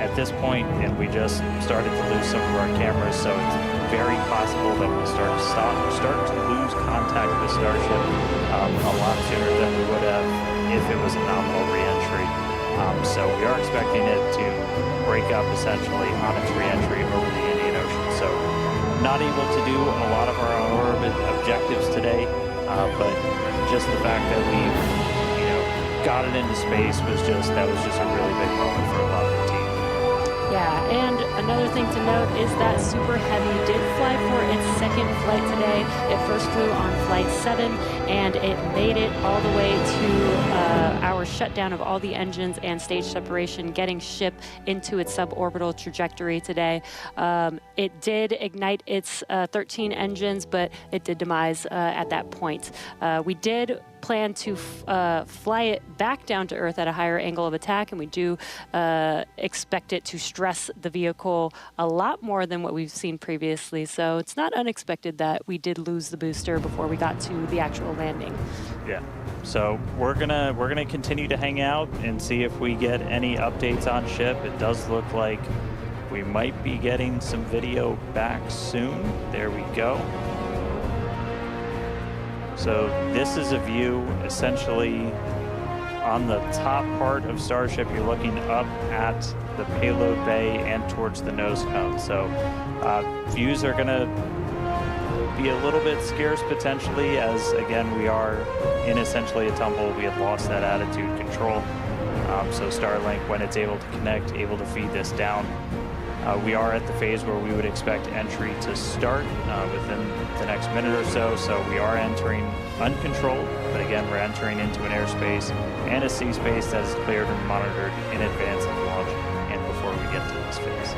At this point, and we just started to lose some of our cameras, so it's very possible that we'll start to lose contact with Starship a lot sooner than we would have if it was a nominal re-entry. So we are expecting it to break up essentially on its re-entry over the Indian Ocean. So not able to do a lot of our orbit objectives today, but just the fact that we, got it into space was just a really big moment for a lot of the team. Yeah, and another thing to note is that Super Heavy did fly for its second flight today. It first flew on Flight 7, and it made it all the way to our shutdown of all the engines and stage separation, getting ship into its suborbital trajectory today. It did ignite its 13 engines, but it did demise at that point. We did plan to fly it back down to Earth at a higher angle of attack, and we do expect it to stress the vehicle a lot more than what we've seen previously. So it's not unexpected that we did lose the booster before we got to the actual landing. Yeah. So we're gonna continue to hang out and see if we get any updates on ship. It does look like we might be getting some video back soon. There we go. So this is a view essentially on the top part of Starship. You're looking up at the payload bay and towards the nose cone. So views are going to be a little bit scarce potentially, as again we are in essentially a tumble. We have lost that attitude control. So Starlink, when it's able to connect, able to feed this down. We are at the phase where we would expect entry to start within the next minute or so. So we are entering uncontrolled, but again, we're entering into an airspace and a sea space that is cleared and monitored in advance of launch and before we get to this phase.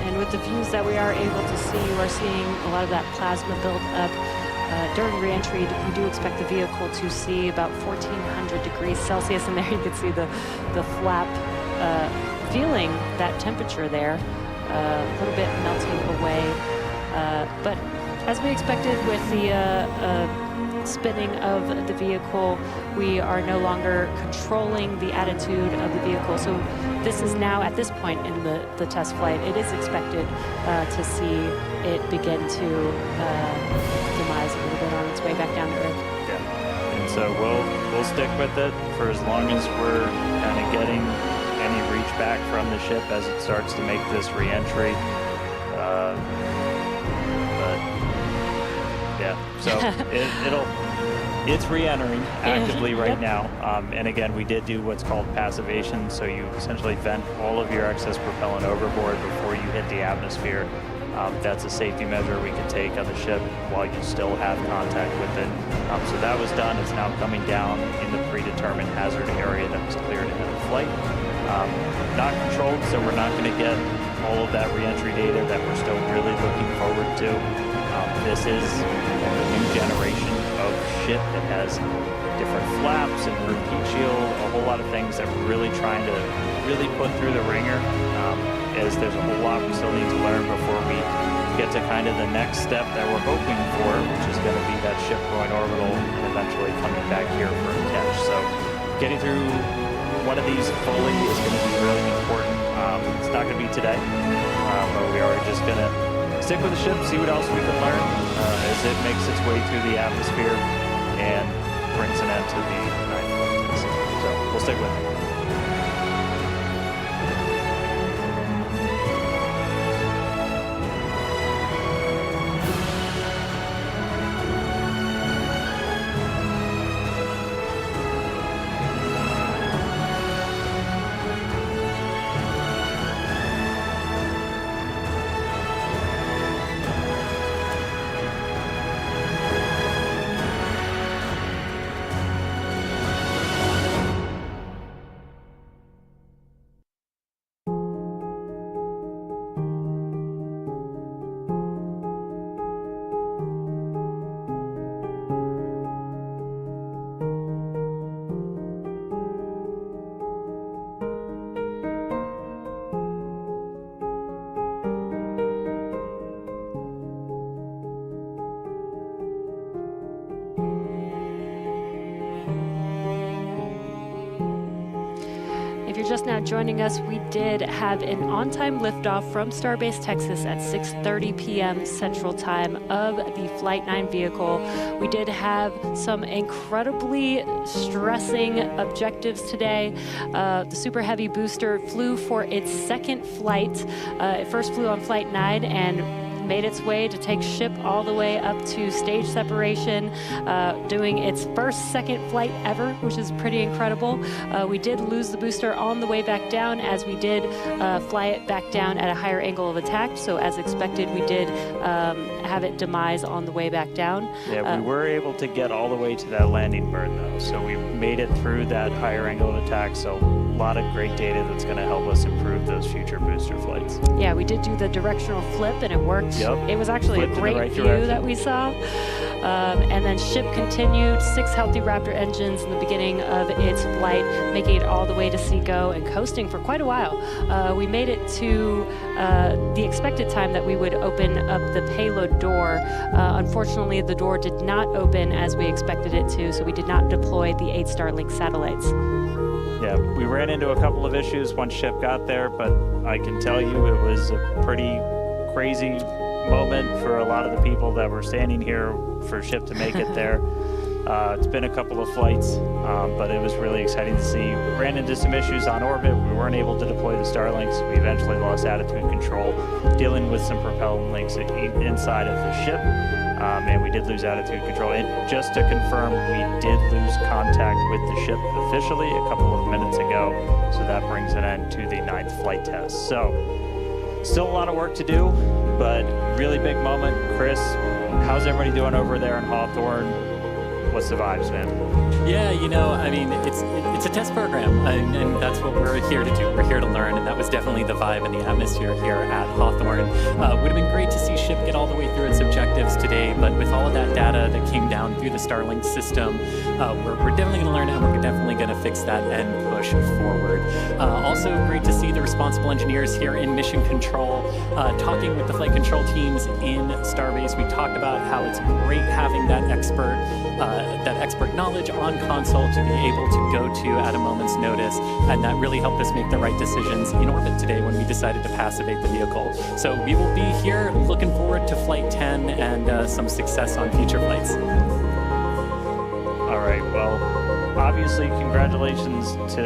And with the views that we are able to see, we're seeing a lot of that plasma build up. During re-entry, we do expect the vehicle to see about 1400 degrees Celsius, and there you can see the flap feeling that temperature there, a little bit melting away. But as we expected with the spinning of the vehicle, we are no longer controlling the attitude of the vehicle. So this is now, at this point in the test flight, it is expected to see it begin to demise a little bit on its way back down to Earth. Yeah, and so we'll stick with it for as long as we're kind of getting any reach back from the ship as it starts to make this re-entry. But yeah, so it's re-entering actively right now. And again, we did do what's called passivation. So you essentially vent all of your excess propellant overboard before you hit the atmosphere. That's a safety measure we can take on the ship while you still have contact with it. So that was done. It's now coming down in the predetermined hazard area that was cleared ahead of flight. Not controlled, so we're not going to get all of that re-entry data that we're still really looking forward to. This is a new generation of ship that has different flaps and roof heat shield, a whole lot of things that we're really trying to put through the ringer, as there's a whole lot we still need to learn before we get to kind of the next step that we're hoping for, which is going to be that ship going orbital and eventually coming back here for a catch. So getting through one of these fully is going to be really important. It's not going to be today, but we are just going to stick with the ship, see what else we can learn as it makes its way through the atmosphere and brings an end to the night flight test. So we'll stick with it. you're just now joining us, we did have an on-time liftoff from Starbase, Texas at 6:30 p.m. Central Time of the Flight 9 vehicle. We did have some incredibly stressing objectives today. The Super Heavy booster flew for its second flight. It first flew on Flight 9 and made its way to take ship all the way up to stage separation, doing its first second flight ever, which is pretty incredible. We did lose the booster on the way back down, as we did fly it back down at a higher angle of attack. So as expected, we did have it demise on the way back down. Yeah, we were able to get all the way to that landing burn though. So we made it through that higher angle of attack. So a lot of great data that's going to help us improve those future booster flights. Yeah, we did do the directional flip and it worked. Yep. It was actually Flipped a great right view direction. that we saw. And then ship continued, 6 healthy Raptor engines in the beginning of its flight, making it all the way to Seago and coasting for quite a while. We made it to the expected time that we would open up the payload door. Unfortunately, the door did not open as we expected it to, so we did not deploy the 8 Starlink satellites. Yeah, we ran into a couple of issues once ship got there, but I can tell you it was a pretty crazy moment for a lot of the people that were standing here for ship to make it there. It's been a couple of flights, but it was really exciting to see. We ran into some issues on orbit. We weren't able to deploy the Starlinks. We eventually lost attitude control, dealing with some propellant links inside of the ship. And we did lose attitude control. And just to confirm, we did lose contact with the ship officially a couple of minutes ago. So that brings an end to the 9th flight test. So still a lot of work to do, but really big moment. Chris, how's everybody doing over there in Hawthorne? What's the vibes, man? Yeah, you know, I mean, it's a test program, and that's what we're here to do. We're here to learn, and that was definitely the vibe and the atmosphere here at Hawthorne. Would have been great to see ship get all the way through its objectives today, but with all of that data that came down through the Starlink system, we're definitely going to learn, and we're definitely going to fix that and push forward. Also, great to see the responsible engineers here in mission control, talking with the flight control teams in Starbase. We talked about how it's great having that expert knowledge on console to be able to go to at a moment's notice, and that really helped us make the right decisions in orbit today when we decided to passivate the vehicle. So we will be here looking forward to Flight 10 and some success on future flights. All right, well, obviously, congratulations to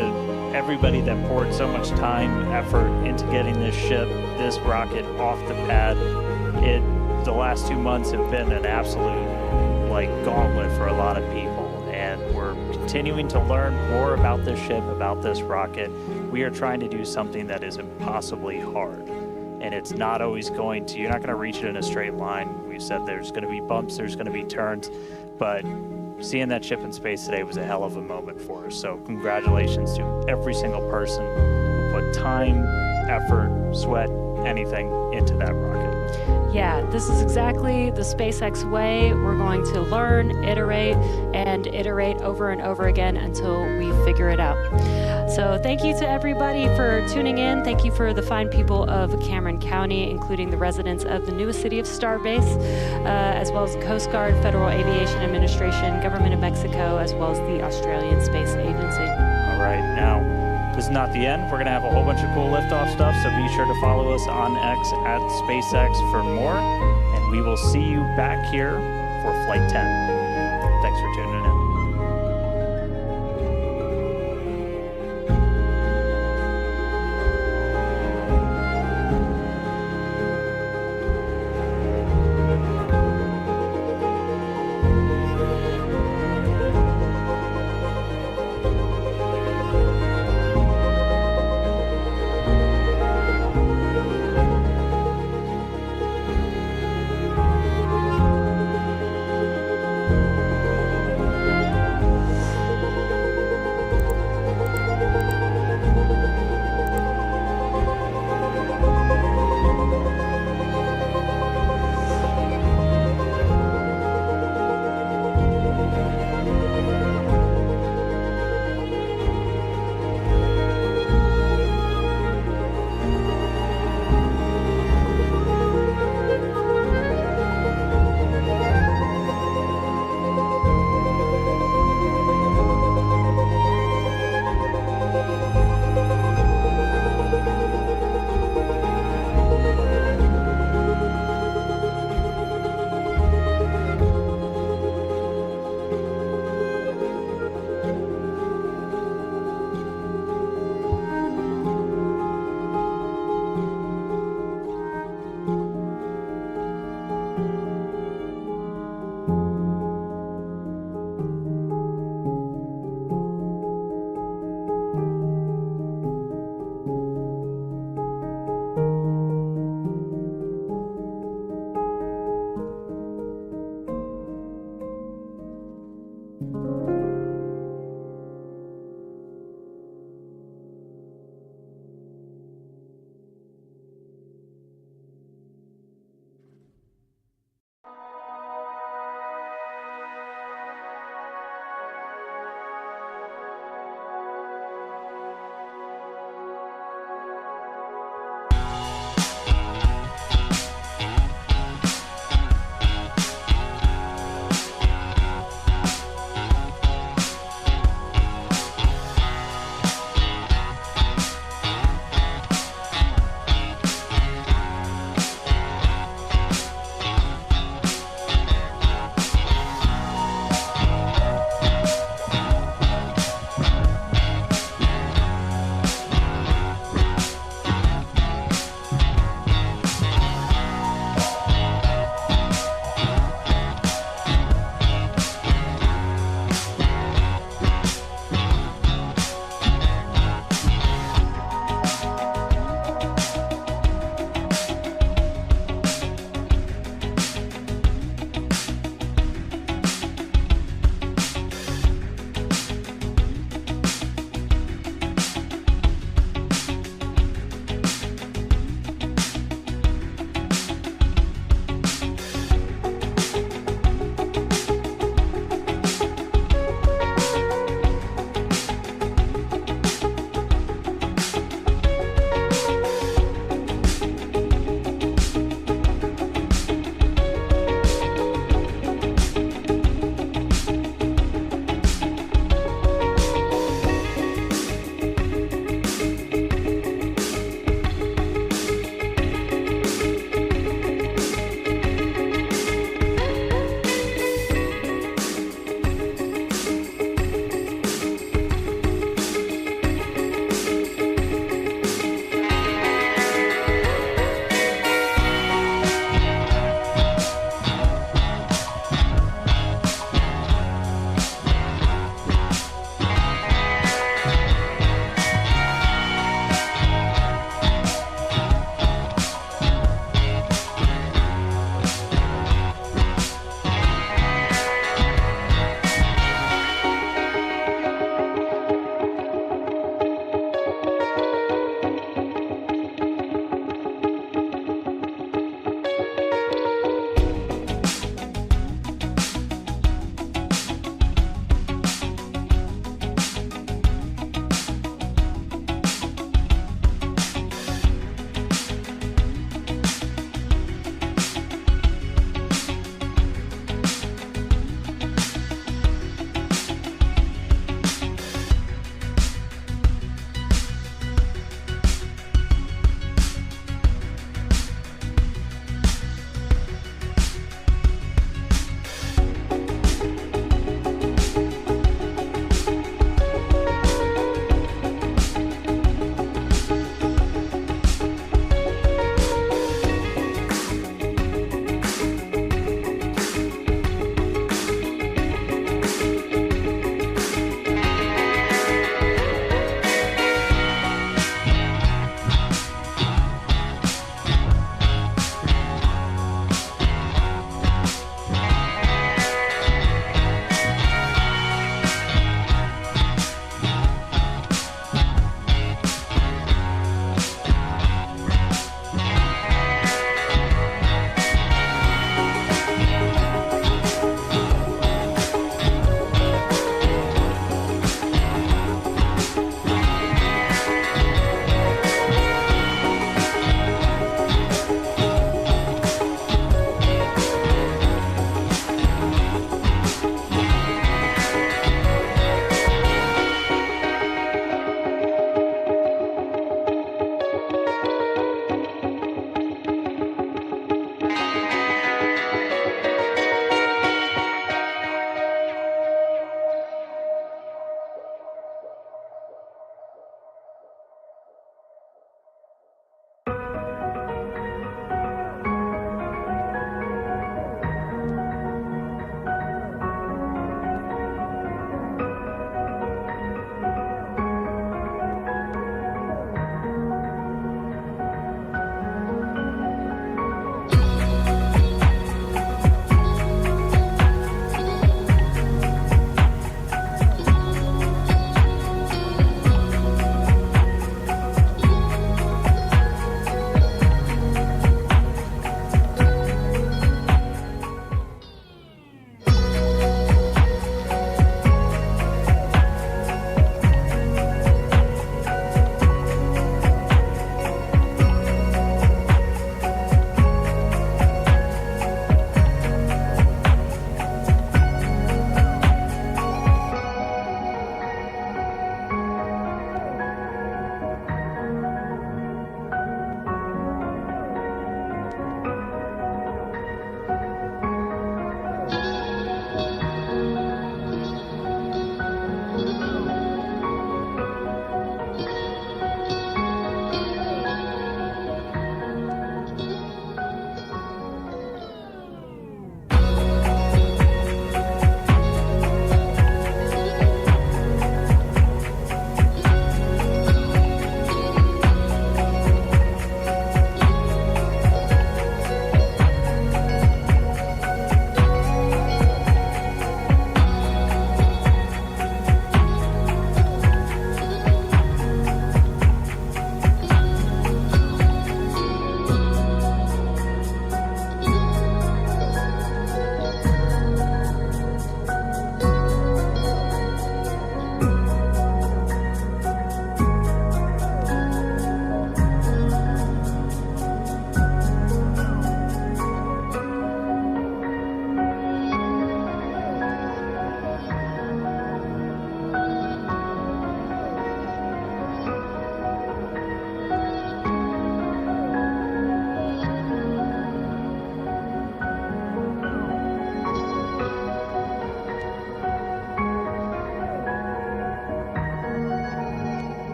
everybody that poured so much time, effort into getting this ship, this rocket off the pad. The last 2 months have been an absolute gauntlet for a lot of people, and we're continuing to learn more about this ship, about this rocket. We are trying to do something that is impossibly hard, and it's not always you're not going to reach it in a straight line. We said there's going to be bumps, there's going to be turns, but seeing that ship in space today was a hell of a moment for us. So congratulations to every single person who put time, effort, sweat, anything into that rocket. Yeah, this is exactly the SpaceX way. We're going to learn, iterate, and iterate over and over again until we figure it out. So thank you to everybody for tuning in. Thank you for the fine people of Cameron County, including the residents of the newest city of Starbase, as well as the Coast Guard, Federal Aviation Administration, Government of Mexico, as well as the Australian Space Agency. All right, now, this is not the end. We're going to have a whole bunch of cool liftoff stuff, so be sure to follow us on X at SpaceX for more, and we will see you back here for Flight 10. Thanks for tuning in.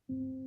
you.